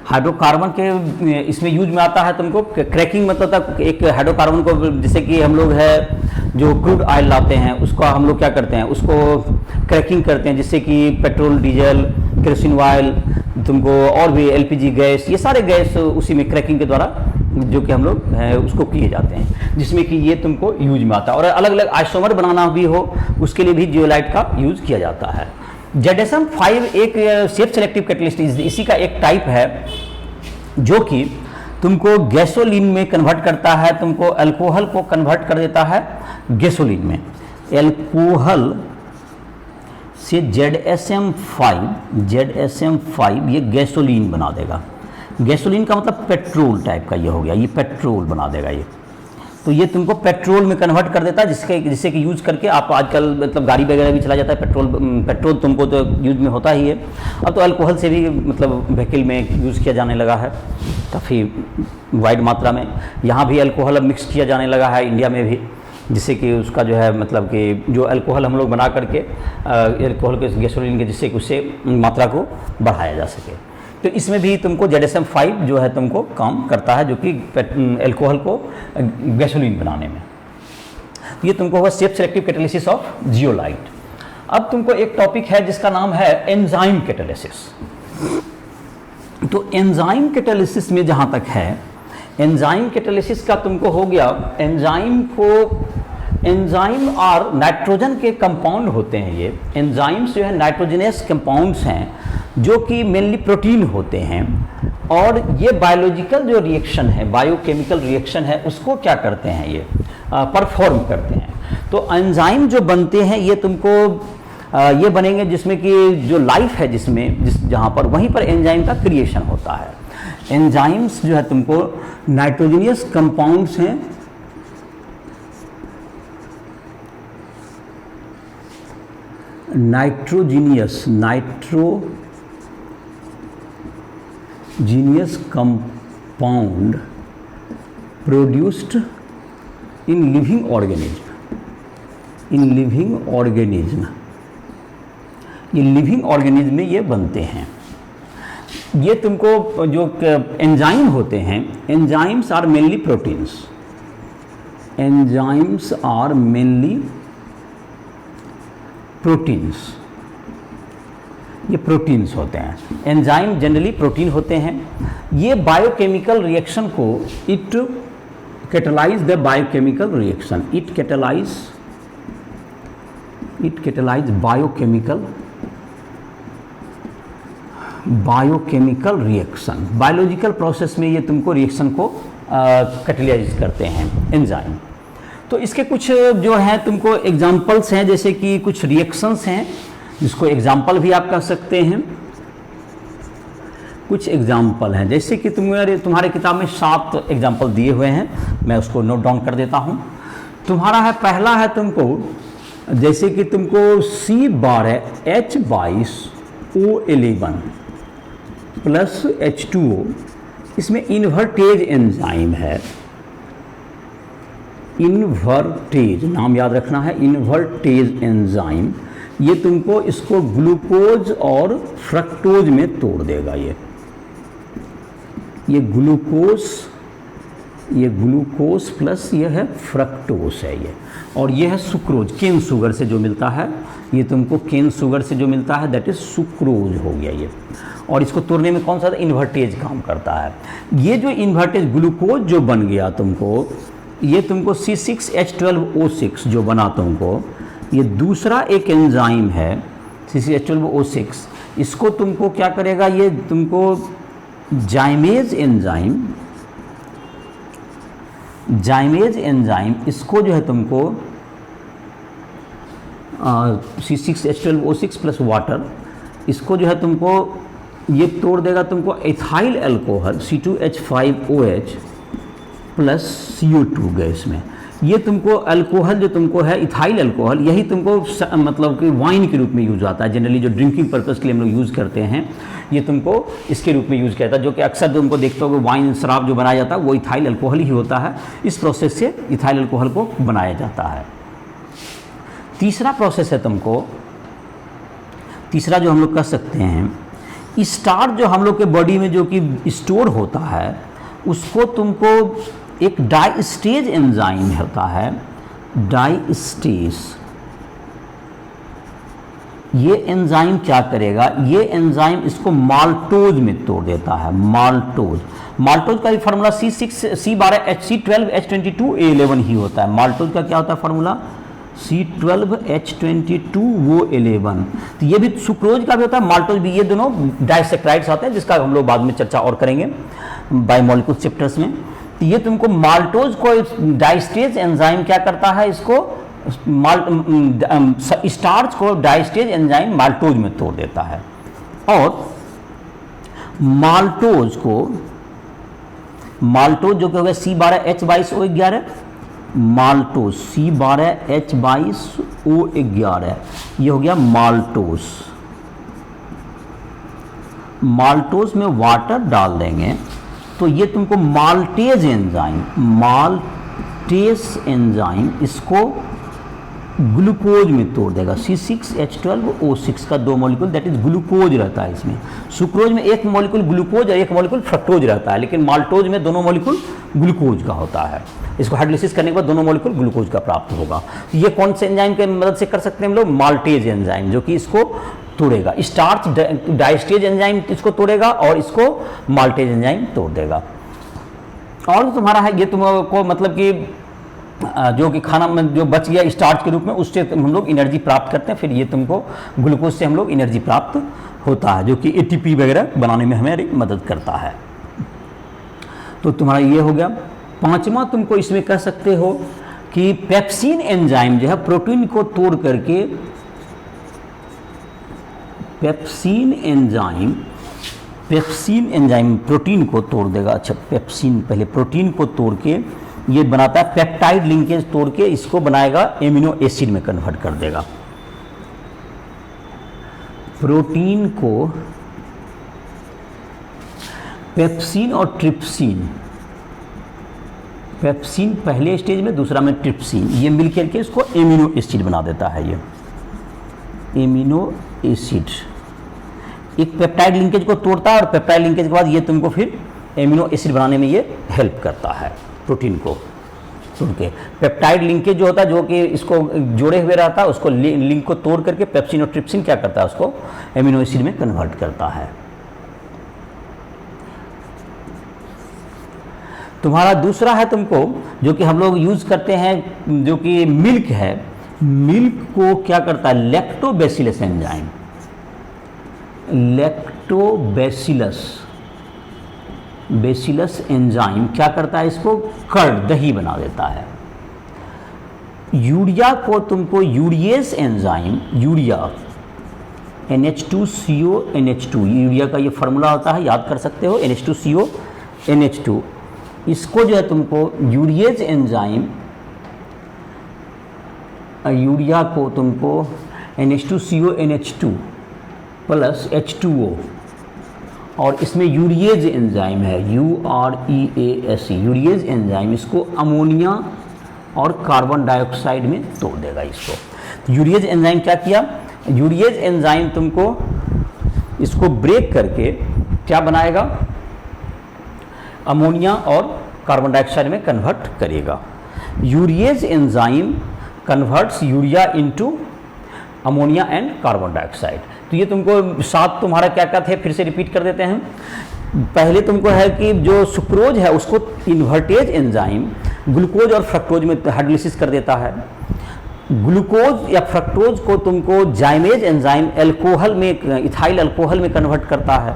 hydrocarbon के इसमें यूज में आता है तुमको क्रैकिंग, मतलब एक हाइड्रोकार्बन को जैसे कि हम लोग है जो क्रूड ऑयल लाते हैं उसको हम लोग क्या करते हैं, उसको क्रैकिंग करते हैं, जिससे कि पेट्रोल, डीजल, केरोसिन ऑयल, तुमको और भी LPG गैस, ये सारे गैस उसी में क्रैकिंग के द्वारा जो कि हम लोग उसको किए जाते हैं, जिसमें कि ये तुमको यूज में आता है। और अलग अलग आइसोमर बनाना भी हो उसके लिए भी जियोलाइट का यूज किया जाता है। ZSM-5 एक सेफ सेलेक्टिव कैटलिस्ट इसी का एक टाइप है जो कि तुमको गैसोलीन में कन्वर्ट करता है, तुमको अल्कोहल को कन्वर्ट कर देता है गैसोलीन में। अल्कोहल से ZSM-5 ये गैसोलीन बना देगा। गैसोलीन का मतलब पेट्रोल टाइप का ये हो गया, ये पेट्रोल बना देगा ये। तो ये तुमको पेट्रोल में कन्वर्ट कर देता है, जिससे कि यूज़ करके आप आजकल मतलब गाड़ी वगैरह भी चला जाता है, पेट्रोल तुमको तो यूज में होता ही है। अब तो अल्कोहल से भी मतलब व्हीकल में यूज़ किया जाने लगा है काफ़ी वाइड मात्रा में। यहाँ भी अल्कोहल अब मिक्स किया जाने लगा है इंडिया में भी, जिससे कि उसका जो है मतलब कि जो अल्कोहल हम लोग बना करके अल्कोहल के गैसोलीन के, जिससे कि उससे मात्रा को बढ़ाया जा सके। तो इसमें भी तुमको ZSM-5 जो है तुमको काम करता है, जो कि अल्कोहल को गैसोलीन बनाने में। ये तुमको हुआ safe selective catalysis of zeolite. अब तुमको एक टॉपिक है जिसका नाम है एंजाइम कैटालिसिस। तो एंजाइम कैटालिसिस में जहाँ तक है, एंजाइम कैटालिसिस का तुमको हो गया, एंजाइम और नाइट्रोजन के कंपाउंड होते हैं। ये एंजाइम्स जो है नाइट्रोजनस कंपाउंड्स हैं जो कि मेनली प्रोटीन होते हैं, और ये बायोलॉजिकल जो रिएक्शन है, बायोकेमिकल रिएक्शन है, उसको क्या करते हैं, ये परफॉर्म करते हैं। तो एंजाइम जो बनते हैं ये तुमको ये बनेंगे जिसमें कि जो लाइफ है जहाँ पर, वहीं पर एंजाइम का क्रिएशन होता है। एंजाइम्स जो है तुमको नाइट्रोजनियस कंपाउंड्स हैं, nitrogenous compound produced in living organism, ये लिविंग ऑर्गेनिज्म में ये बनते हैं। ये तुमको जो एंजाइम होते हैं, enzymes are mainly proteins, enzymes are mainly proteins, ये प्रोटीन्स होते हैं। एंजाइम जनरली प्रोटीन होते हैं। ये बायोकेमिकल रिएक्शन को it catalyse the biochemical reaction, it catalyse biochemical reaction, biological process में ये तुमको रिएक्शन को कैटलाइज करते हैं एंजाइम। तो इसके कुछ जो है तुमको एग्जाम्पल्स हैं, जैसे कि कुछ रिएक्शंस हैं जिसको एग्जाम्पल भी आप कह सकते हैं। कुछ एग्जाम्पल हैं, जैसे कि तुम्हारे किताब में 7 एग्जाम्पल दिए हुए हैं, मैं उसको नोट डाउन कर देता हूँ। तुम्हारा है, पहला है तुमको, जैसे कि तुमको C12H22O11 प्लस H2O, इसमें इन्वर्टेज एंजाइम है। इन्वर्टेज नाम याद रखना है, इन्वर्टेज एंजाइम। ये तुमको इसको ग्लूकोज और फ्रक्टोज में तोड़ देगा। ये ग्लूकोज प्लस ये है फ्रक्टोज है ये, और ये है सुक्रोज, केन शुगर से जो मिलता है, ये तुमको केन शुगर से जो मिलता है दैट इज सुक्रोज हो गया ये। और इसको तोड़ने में कौन सा इन्वर्टेज काम करता है। ये जो इन्वर्टेज ग्लूकोज जो बन गया तुमको, ये तुमको C6H12O6 जो बना तुमको, ये दूसरा एक एंजाइम है C6H12O6, इसको तुमको क्या करेगा, ये तुमको जाइमेज एंजाइम इसको जो है तुमको C6H12O6 प्लस वाटर, इसको जो है तुमको ये तोड़ देगा तुमको ethyl alcohol C2H5OH plus CO2 gas में। ये तुमको अल्कोहल जो तुमको है इथाइल अल्कोहल, यही तुमको मतलब कि वाइन के रूप में यूज़ आता है। जनरली जो ड्रिंकिंग पर्पज़ के लिए हम लोग यूज़ करते हैं, ये तुमको इसके रूप में यूज़ किया जाता है, जो कि अक्सर तुमको देखते हो कि वाइन शराब जो बनाया जाता है वो इथाइल अल्कोहल ही होता है। इस प्रोसेस से इथाइल अल्कोहल को बनाया जाता है। तीसरा प्रोसेस है तुमको, तीसरा जो हम लोग कर सकते हैं, स्टार्च जो हम लोग के बॉडी में जो कि स्टोर होता है, उसको तुमको एक डाइस्टेज एंजाइम होता है, डाइस्टेज। ये एंजाइम क्या करेगा, ये एंजाइम इसको माल्टोज में तोड़ देता है। माल्टोज का भी फार्मूला C12H22A11 ही होता है। माल्टोज का क्या होता है फार्मूला, C12H22 वो 11। तो ये भी सुक्रोज का भी होता है, माल्टोज भी, ये दोनों डाइसेक्राइड्स आते हैं जिसका हम लोग बाद में चर्चा और करेंगे बायोमोलिकुलर चैप्टर्स में। तो ये तुमको माल्टोज को डाइस्टेज एंजाइम क्या करता है, इसको स्टार्च को डाइस्टेज एंजाइम माल्टोज में तोड़ देता है। और माल्टोज जो कि हो गया C12H22O11, माल्टोज C12H22O11, ये हो गया माल्टोज। माल्टोज में वाटर डाल देंगे तो ये तुमको माल्टेज एंजाइम इसको ग्लूकोज में तोड़ देगा। C6H12O6 का 2 मॉलिक्यूल दैट इज ग्लूकोज रहता है इसमें। सुक्रोज में 1 मॉलिक्यूल ग्लूकोज और 1 मॉलिक्यूल फ्रक्टोज रहता है, लेकिन माल्टोज में दोनों मॉलिक्यूल ग्लूकोज का होता है। इसको हाइड्रोलिसिस करने के बाद दोनों मॉलिक्यूल ग्लूकोज का प्राप्त होगा। ये कौन से एंजाइम की मदद से कर सकते हैं हम लोग, माल्टेज एंजाइम, जो कि इसको तोड़ेगा। स्टार्च डाइस्टेज एंजाइम इसको तोड़ेगा और इसको माल्टेज एंजाइम तोड़ देगा। और तुम्हारा है ये तुमको मतलब कि जो कि खाना में जो बच गया स्टार्च के रूप में, उससे हम लोग एनर्जी प्राप्त करते हैं। फिर ये तुमको ग्लूकोज से हम लोग एनर्जी प्राप्त होता है, जो कि ATP वगैरह बनाने में हमारी मदद करता है। तो तुम्हारा ये हो गया। पांचवा तुमको इसमें कह सकते हो कि पेप्सिन एंजाइम जो है प्रोटीन को तोड़ करके, पेप्सिन एंजाइम प्रोटीन को तोड़ देगा। अच्छा, पेप्सिन पहले प्रोटीन को तोड़ के ये बनाता है, पेप्टाइड लिंकेज तोड़ के इसको बनाएगा, एमिनो एसिड में कन्वर्ट कर देगा। प्रोटीन को पेप्सिन और ट्रिप्सिन, पेप्सिन पहले स्टेज में, दूसरा में ट्रिप्सिन, ये मिलकर के इसको एमिनो एसिड बना देता है। ये एमिनो एसिड एक पेप्टाइड लिंकेज को तोड़ता है और पेप्टाइड लिंकेज के बाद ये तुमको फिर एमिनो एसिड बनाने में ये हेल्प करता है। प्रोटीन को तोड़ के पेप्टाइड लिंकेज जो होता है, जो कि इसको जोड़े हुए रहता है, उसको लिंक को तोड़ करके पेप्सिन और ट्रिप्सिन क्या करता है, उसको एमिनो एसिड में कन्वर्ट करता है। तुम्हारा दूसरा है तुमको जो कि हम लोग यूज करते हैं, जो कि मिल्क है। मिल्क को क्या करता है, लैक्टोबैसिलस एंजाइम, बेसिलस एंजाइम क्या करता है, इसको कर्ड दही बना देता है। यूरिया को तुमको urease enzyme, urea NH2CO NH2, urea का ये फार्मूला होता है, याद कर सकते हो, NH2CO NH2। इसको जो है तुमको यूरिएज एंजाइम, यूरिया को तुमको NH2CO NH2 प्लस H2O, और इसमें यूरिएज एंजाइम है, UREASE, यूरिएज एंजाइम इसको अमोनिया और कार्बन डाइऑक्साइड में तोड़ देगा इसको। यूरिएज एंजाइम क्या किया, यूरिएज एंजाइम तुमको इसको ब्रेक करके क्या बनाएगा, अमोनिया और कार्बन डाइऑक्साइड में कन्वर्ट करेगा। Urease enzyme converts urea into ammonia and carbon dioxide. तो ये तुमको साथ तुम्हारा क्या क्या थे, फिर से रिपीट कर देते हैं। पहले तुमको है कि जो सुक्रोज है उसको इन्वर्टेज एंजाइम ग्लूकोज और फ्रक्टोज में हाइड्रोलिसिस कर देता है। ग्लूकोज या फ्रक्टोज को तुमको जाइमेज एंजाइम एल्कोहल में, इथाइल अल्कोहल में कन्वर्ट करता है।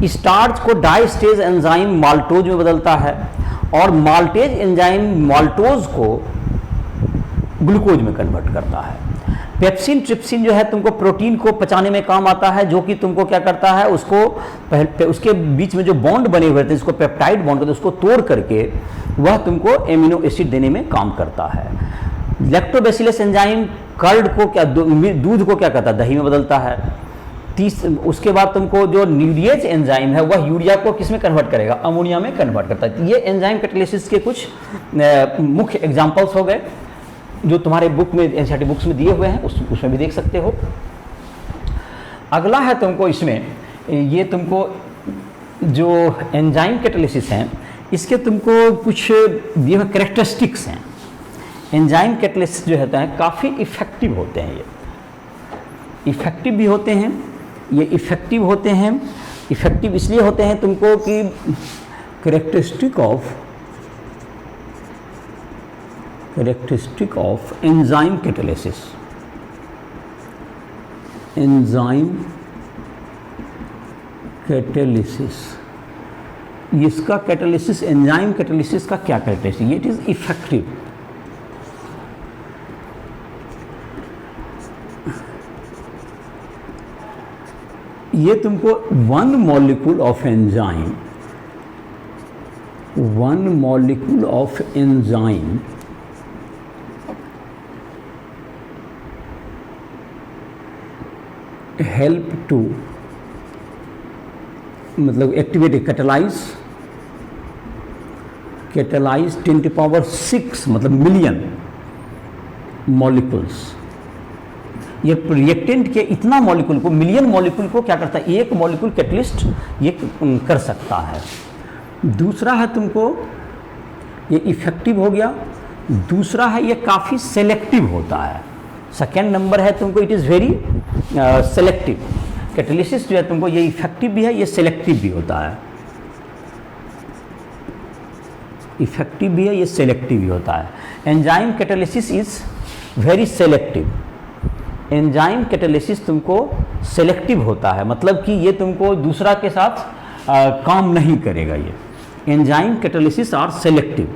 स्टार्च को डाइस्टेज एंजाइम माल्टोज में बदलता है, और माल्टेज एंजाइम माल्टोज को ग्लूकोज में कन्वर्ट करता है। पेप्सिन ट्रिप्सिन जो है तुमको प्रोटीन को पचाने में काम आता है, जो कि तुमको क्या करता है, उसको उसके बीच में जो बॉन्ड बने हुए थे, इसको पेप्टाइड बॉन्ड करते हैं, उसको तोड़ करके वह तुमको एमिनो एसिड देने में काम करता है। लैक्टोबैसिलस एंजाइम कर्ड को क्या, दूध को क्या करता है, दही में बदलता है। उसके बाद तुमको जो यूरिएज एंजाइम है वह यूरिया को किस में कन्वर्ट करेगा, अमोनिया में कन्वर्ट करता है। ये एंजाइम कैटालिसिस के कुछ मुख्य एग्जाम्पल्स हो गए जो तुम्हारे बुक में, एनसीईआरटी बुक्स में दिए हुए हैं, उसमें भी देख सकते हो। अगला है तुमको इसमें, ये तुमको जो एंजाइम कैटालिसिस हैं इसके तुमको कुछ दिए हुए कैरेक्टरिस्टिक्स हैं। एंजाइम कैटालिसिस जो होता है काफ़ी इफ़ेक्टिव होते हैं, ये इफ़ेक्टिव भी होते हैं। ये इफ़ेक्टिव होते हैं, इफ़ेक्टिव इसलिए होते हैं तुमको कि characteristic of characteristic of enzyme catalysis. Enzyme catalysis, इसका कैटालिसिस, एंजाइम कैटालिसिस का क्या कैरेक्टरिस्टिक? It is effective. ये तुमको one molecule of enzyme, one molecule of enzyme help to, मतलब एक्टिवेट, कैटालाइज 10⁶, मतलब मिलियन मॉलिक्यूल्स। ये रिएक्टेंट के इतना मॉलिक्यूल को, मिलियन मॉलिक्यूल को क्या करता है? एक मॉलिक्यूल कैटलिस्ट ये कर सकता है। दूसरा है तुमको ये इफेक्टिव हो गया। दूसरा है ये काफ़ी सेलेक्टिव होता है। सेकेंड नंबर है तुमको it is very selective. Catalysis जो है तुमको ये इफेक्टिव भी है, ये सेलेक्टिव भी होता है। इफेक्टिव भी है, ये सेलेक्टिव भी होता है। Enzyme catalysis is very selective. Enzyme catalysis तुमको सेलेक्टिव होता है, मतलब कि ये तुमको दूसरा के साथ काम नहीं करेगा। ये एंजाइम कैटालिसिस आर सेलेक्टिव,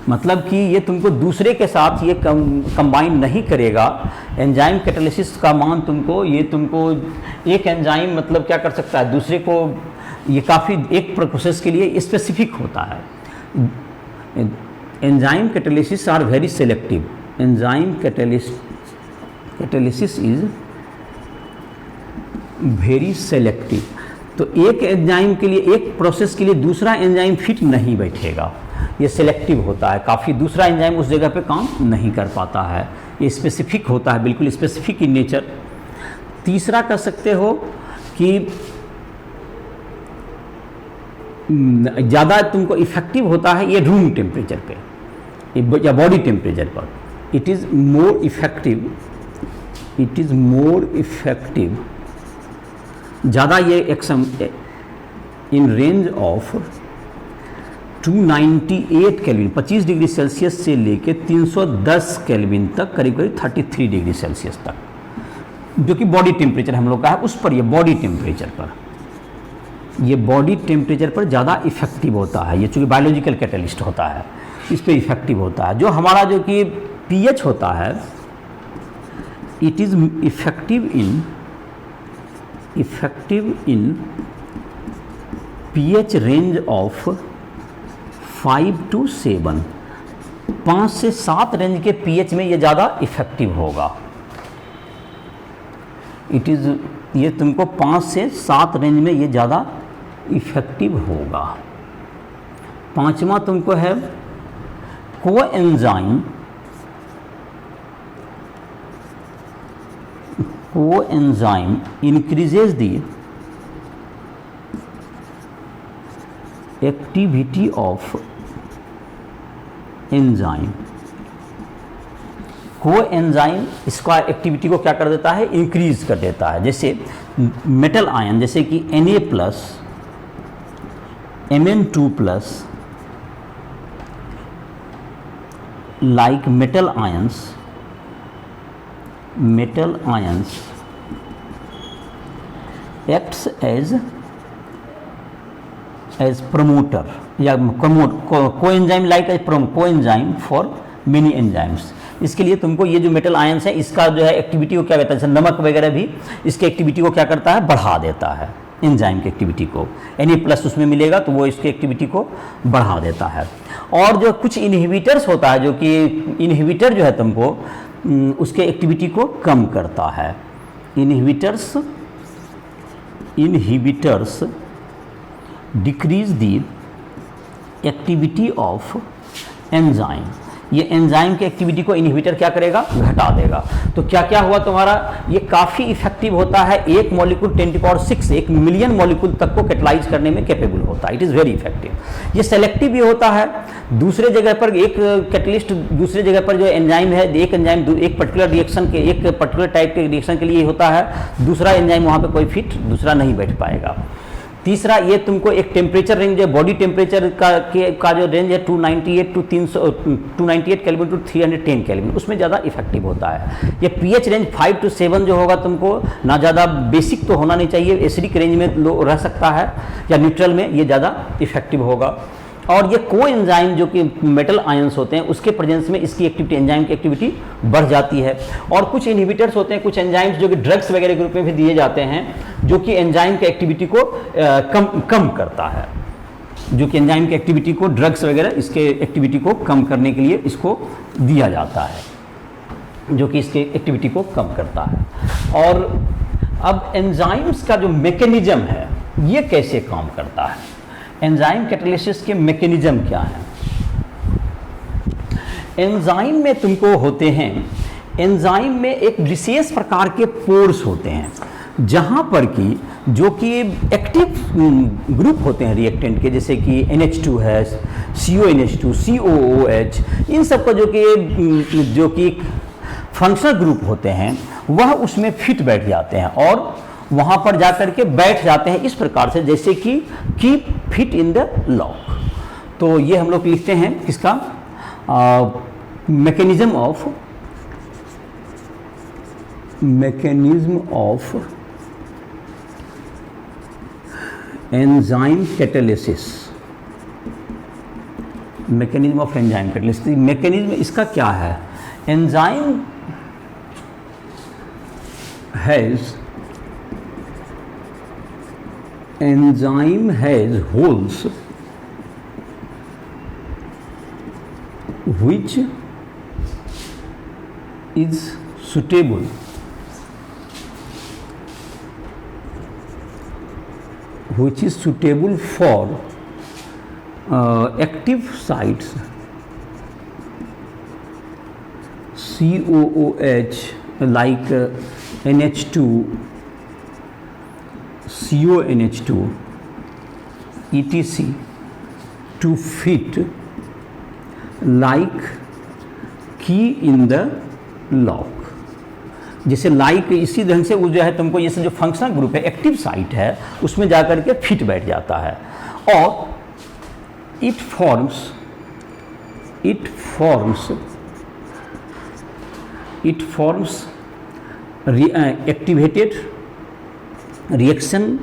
मतलब कि ये तुमको दूसरे के साथ ये कंबाइन नहीं करेगा। एंजाइम कैटालिसिस का मान तुमको, ये तुमको एक एंजाइम मतलब क्या कर सकता है दूसरे को, ये काफ़ी एक प्रोसेस के लिए स्पेसिफिक होता है। Enzyme catalysis are very selective. Enzyme catalysis is very selective. तो एक एंजाइम के लिए, एक प्रोसेस के लिए दूसरा एंजाइम फिट नहीं बैठेगा, ये सेलेक्टिव होता है। काफ़ी दूसरा एंजाइम उस जगह पे काम नहीं कर पाता है, ये स्पेसिफिक होता है, बिल्कुल स्पेसिफिक इन नेचर। तीसरा कह सकते हो कि ज़्यादा तुमको इफेक्टिव होता है ये रूम टेम्परेचर पे या बॉडी टेम्परेचर पर। It is more effective, it is more effective, ज़्यादा ये action in range of 298 kelvin, 25 degree Celsius से लेके 310 केल्विन तक, करीब करीब 33 डिग्री सेल्सियस तक, जो कि बॉडी टेम्परेचर हम लोग का है उस पर, ये बॉडी टेम्परेचर पर, ये बॉडी टेम्परेचर पर ज़्यादा इफेक्टिव होता है। ये चूँकि बायोलॉजिकल कैटलिस्ट होता है, इस पर इफेक्टिव होता है। जो हमारा जो कि पीएच होता है, it is effective in pH range of 5 to 7, 5 से 7 रेंज के पीएच में ये ज़्यादा इफेक्टिव होगा। इट इज़, ये तुमको 5 से 7 रेंज में ये ज़्यादा इफेक्टिव होगा। पांचवा तुमको है coenzyme increases the activity of enzyme. Coenzyme इसका एक्टिविटी को क्या कर देता है? इंक्रीज कर देता है। जैसे मेटल आयन, जैसे कि Na+, Mn2+, like metal ions acts as promoter या coenzyme like as coenzyme for many enzymes। इसके लिए तुमको ये जो मेटल आयंस है, इसका जो है एक्टिविटी को क्या कहता है, जैसे नमक वगैरह भी इसके एक्टिविटी को क्या करता है? बढ़ा देता है। एंजाइम की एक्टिविटी को Na+ उसमें मिलेगा तो वो इसकी एक्टिविटी को बढ़ा देता है। और जो कुछ इनहिबिटर्स होता है, जो कि इनहिबिटर जो है तुमको उसके एक्टिविटी को कम करता है। Inhibitors decrease the activity of enzyme. ये एंजाइम की एक्टिविटी को इनहिबिटर क्या करेगा? घटा देगा। तो क्या क्या हुआ तुम्हारा? ये काफ़ी इफेक्टिव होता है। एक मॉलिक्यूल 10⁶, 1 मिलियन मॉलिक्यूल तक को कैटलाइज करने में कैपेबल होता है। It is very effective. ये सेलेक्टिव भी होता है। दूसरे जगह पर एक कैटलिस्ट, दूसरे जगह पर जो एंजाइम है, एक एंजाइम एक पर्टिकुलर रिएक्शन के, एक पर्टिकुलर टाइप के रिएक्शन के लिए होता है, दूसरा एंजाइम वहाँ पर कोई फिट दूसरा नहीं बैठ पाएगा। तीसरा ये तुमको एक टेम्परेचर रेंज है, बॉडी टेम्परेचर का जो रेंज है 298 केल्विन टू 310 केल्विन, उसमें ज़्यादा इफेक्टिव होता है। ये पीएच रेंज 5 to 7 जो होगा तुमको ना ज़्यादा बेसिक तो होना नहीं चाहिए, एसिडिक रेंज में लो रह सकता है या न्यूट्रल में, ये ज़्यादा इफेक्टिव होगा। और ये कोएंजाइम जो कि मेटल आयंस होते हैं उसके प्रेजेंस में इसकी एक्टिविटी, एंजाइम की एक्टिविटी बढ़ जाती है। और कुछ इनहिबिटर्स होते हैं, कुछ एंजाइम्स जो कि ड्रग्स वगैरह के रूप में भी दिए जाते हैं, जो कि एंजाइम की एक्टिविटी को कम करता है, जो कि एंजाइम की एक्टिविटी को, ड्रग्स वगैरह इसके एक्टिविटी को कम करने के लिए इसको दिया जाता है, जो कि इसके एक्टिविटी को कम करता है। और अब एंजाइम्स का जो मैकेनिज्म है ये कैसे काम करता है, एंजाइम कैटालिसिस के मैकेनिज्म क्या है। एंजाइम में तुमको होते हैं, एंजाइम में एक विशेष प्रकार के पोर्स होते हैं जहां पर कि जो कि एक्टिव ग्रुप होते हैं रिएक्टेंट के, जैसे कि NH2 है, CONH2, COOH, इन सब का जो कि फंक्शनल ग्रुप होते हैं वह उसमें फिट बैठ जाते हैं और वहां पर जाकर के बैठ जाते हैं इस प्रकार से, जैसे कि keep fit in the lock. तो ये हम लोग लिखते हैं किसका, mechanism of enzyme catalysis, mechanism of enzyme catalysis. Mechanism इसका क्या है, enzyme has holes which is suitable for active sites COOH like NH2, CONH2, etc. to fit like key in the lock। जैसे लाइक इसी ढंग से वो जो है तुमको ये जो फंक्शनल ग्रुप है, एक्टिव साइट है, उसमें जाकर के फिट बैठ जाता है और it forms activated reaction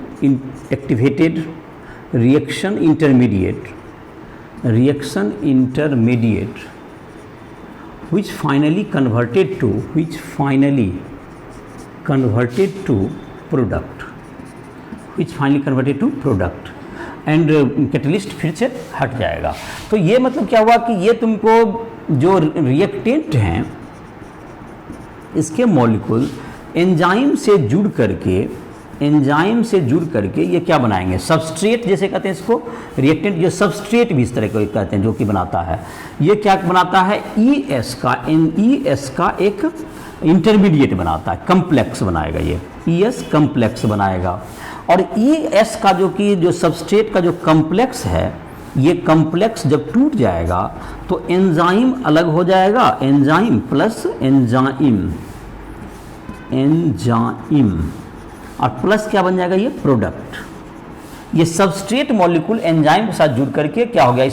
intermediate which finally converted to product and catalyst फिर से हट जाएगा। तो ये मतलब क्या हुआ कि ये तुमको जो रिएक्टेंट हैं इसके मॉलिक्यूल एंजाइम से जुड़ करके ये क्या बनाएंगे, सबस्ट्रेट जैसे कहते हैं इसको, रिएक्टेंट जो सबस्ट्रेट भी इस तरह को कहते हैं जो कि बनाता है, ये क्या बनाता है, ES का एक इंटरमीडिएट बनाता है, कम्प्लेक्स बनाएगा, ये ES कम्प्लेक्स बनाएगा। और ES का जो सबस्ट्रेट का जो कम्प्लेक्स है, ये कम्प्लेक्स जब टूट जाएगा तो एंजाइम अलग हो जाएगा, एंजाइम प्लस एंजाइम और प्लस क्या बन जाएगा, ये प्रोडक्ट। ये सबस्ट्रेट मॉलिक्यूल एंजाइम के साथ जुड़ करके क्या हो गया,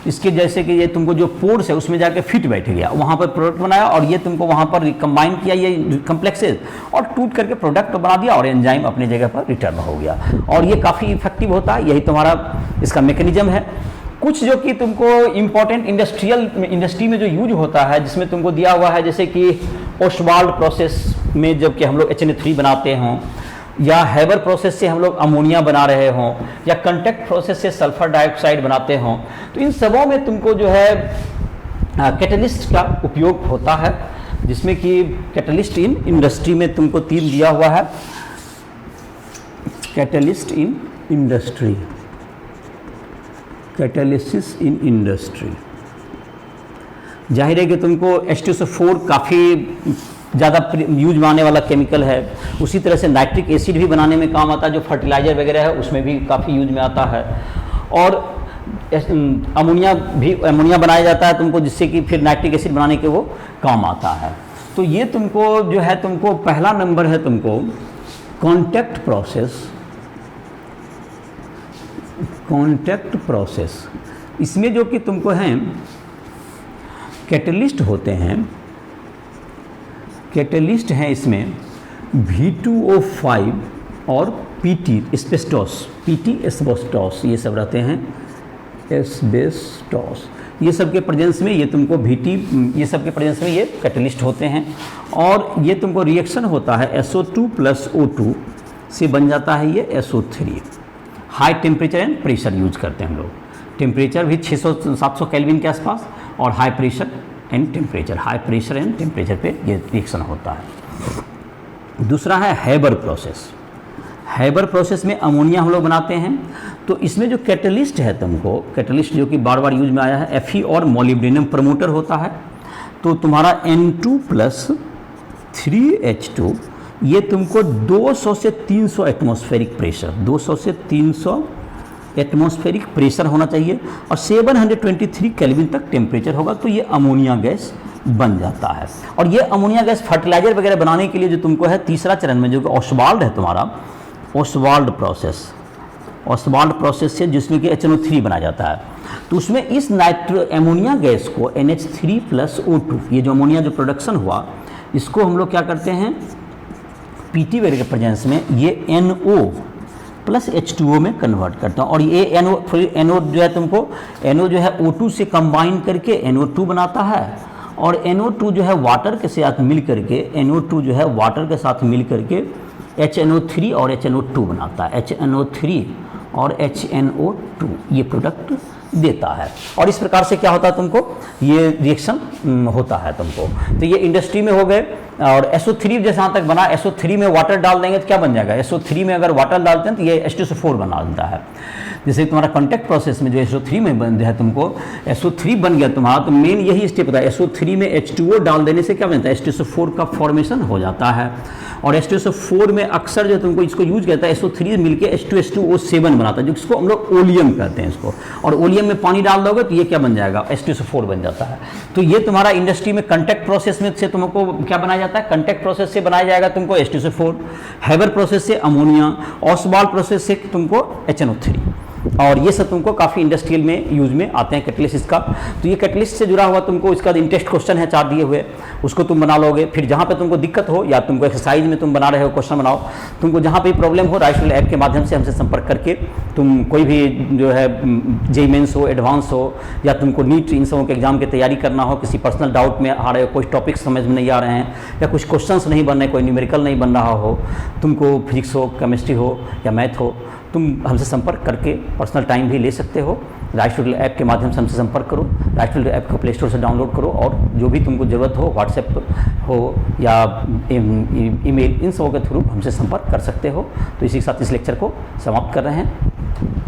इसके जैसे कि ये तुमको जो पोर्स है उसमें जाके फिट बैठ गया, वहाँ पर प्रोडक्ट बनाया और ये तुमको वहाँ पर कंबाइन किया ये कम्प्लेक्सेस और टूट करके प्रोडक्ट बना दिया और एंजाइम अपनी जगह पर रिटर्न हो गया। और ये काफ़ी इफेक्टिव होता है, यही तुम्हारा इसका मैकेनिज्म है। कुछ जो कि तुमको इम्पॉर्टेंट इंडस्ट्री में जो यूज होता है, जिसमें तुमको दिया हुआ है, जैसे कि ओस्वाल्ड प्रोसेस में जब कि हम लोग HNO3 बनाते हों, या हैबर प्रोसेस से हम लोग अमोनिया बना रहे हों, या कंटेक्ट प्रोसेस से सल्फर डाइऑक्साइड बनाते हों, तो इन सबों में तुमको जो है कैटलिस्ट का उपयोग होता है, जिसमें कि कैटलिस्ट इन इंडस्ट्री में तुमको 3 दिया हुआ है, catalyst in industry, catalysis in industry. जाहिर है कि तुमको H2SO4 काफ़ी ज़्यादा यूज में आने वाला केमिकल है। उसी तरह से नाइट्रिक एसिड भी बनाने में काम आता है, जो फर्टिलाइज़र वगैरह है उसमें भी काफ़ी यूज में आता है। और अमोनिया बनाया जाता है तुमको, जिससे कि फिर नाइट्रिक एसिड बनाने के वो काम आता है। तो ये तुमको जो है, तुमको पहला नंबर है तुमको कॉन्टैक्ट प्रोसेस कॉन्टैक्ट प्रोसेस, इसमें जो कि तुमको हैं कैटलिस्ट होते हैं, कैटलिस्ट हैं इसमें V2O5 और PT एस्बेस्टोस, PT एस्बेस्टोस ये सब रहते हैं, एस्बेस्टोस ये सब के प्रेजेंस में ये तुमको VT ये सब के प्रेजेंस में ये कैटलिस्ट होते हैं। और ये तुमको रिएक्शन होता है SO2 प्लस O2 से बन जाता है ये SO3। High temperature and pressure use करते हैं हम लोग, टेम्परेचर भी 600-700 केल्विन के आसपास और high pressure and temperature, high pressure and temperature पे ये रिएक्शन होता है। दूसरा है हैबर प्रोसेस। हैबर प्रोसेस में अमोनिया हम लोग बनाते हैं। तो इसमें जो कैटलिस्ट है तुमको, कैटलिस्ट जो कि बार बार यूज में आया है, Fe और मोलिब्डेनम प्रमोटर होता है। तो तुम्हारा N2 प्लस 3H2 ये तुमको 200 से 300 एटमॉस्फेरिक प्रेशर, 200 से 300 एटमॉस्फेरिक प्रेशर होना चाहिए और 723 केल्विन तक टेम्परेचर होगा, तो ये अमोनिया गैस बन जाता है। और ये अमोनिया गैस फर्टिलाइजर वगैरह बनाने के लिए जो तुमको है तीसरा चरण में, जो कि ओसवाल्ड है तुम्हारा, ओसवाल्ड प्रोसेस, ओसवाल्ड प्रोसेस से जिसमें कि HNO3 बनाया जाता है। तो उसमें इस अमोनिया गैस को NH3 प्लस O2, ये जो अमोनिया जो प्रोडक्शन हुआ, इसको हम लोग क्या करते हैं PT वगैरह के प्रेजेंस में ये NO प्लस H2O में कन्वर्ट करता हूँ। और ये NO जो है तुमको NO जो है O2 से कंबाइन करके NO2 बनाता है, और NO2 जो है वाटर के साथ मिल करके NO2 जो है वाटर के साथ मिल करके HNO3 और HNO2 बनाता है, HNO3 और HNO2 ये प्रोडक्ट देता है। और इस प्रकार से क्या होता है तुमको ये रिएक्शन होता है तुमको। तो ये इंडस्ट्री में हो गए। और SO3 जैसे यहाँ तक बना, SO3 में वाटर डाल देंगे तो क्या बन जाएगा, SO3 में अगर वाटर डालते हैं तो ये H2SO4 बना देता है। जैसे तुम्हारा कॉन्टैक्ट प्रोसेस में जो SO3 में बन है तुमको SO3 बन गया तुम्हारा, तो मेन यही स्टेप होता है, SO3 में H2O डाल देने से क्या बनता है H2SO4 का फॉर्मेशन हो जाता है। और H2SO4 में अक्सर जो तुमको इसको यूज करता है SO3 मिलके H2SO7 बनाता है, जिसको हम लोग ओलियम कहते हैं इसको। और ओलियम में पानी डाल दोगे तो ये क्या बन जाएगा H2SO4 बन जाता है। तो ये तुम्हारा इंडस्ट्री में कॉन्टैक्ट प्रोसेस में से तुमको क्या बनाया जाता है, कॉन्टैक्ट प्रोसेस से बनाया जाएगा तुमको H2SO4, हैबर प्रोसेस से अमोनिया, ओसवाल्ड प्रोसेस से तुमको HNO3। और ये सब तुमको काफ़ी इंडस्ट्रियल में यूज में आते हैं कैटलिस्ट इसका। तो ये कैटलिस्ट से जुड़ा हुआ तुमको इसका इंटरेस्ट क्वेश्चन है 4 दिए हुए, उसको तुम बना लोगे। फिर जहाँ पे तुमको दिक्कत हो या तुमको एक्सरसाइज में तुम बना रहे हो क्वेश्चन बनाओ, तुमको जहाँ पे प्रॉब्लम हो राइसविल ऐप के माध्यम से हमसे संपर्क करके तुम कोई भी जो है JEE मेंस हो, एडवांस हो, या तुमको नीट इन सबों के एग्जाम की तैयारी करना हो, किसी पर्सनल डाउट में आ रहे हो, कोई टॉपिक समझ में नहीं आ रहे हैं, या कुछ क्वेश्चंस नहीं बन रहे, कोई न्यूमेरिकल नहीं बन रहा हो, तुमको फिजिक्स हो, केमिस्ट्री हो या मैथ हो, तुम हमसे संपर्क करके पर्सनल टाइम भी ले सकते हो। राइसविल ऐप के माध्यम से हमसे संपर्क करो, राइसविल ऐप को प्ले स्टोर से डाउनलोड करो, और जो भी तुमको ज़रूरत हो व्हाट्सएप हो या ईमेल, इन सबों के थ्रू हमसे संपर्क कर सकते हो। तो इसी के साथ इस लेक्चर को समाप्त कर रहे हैं।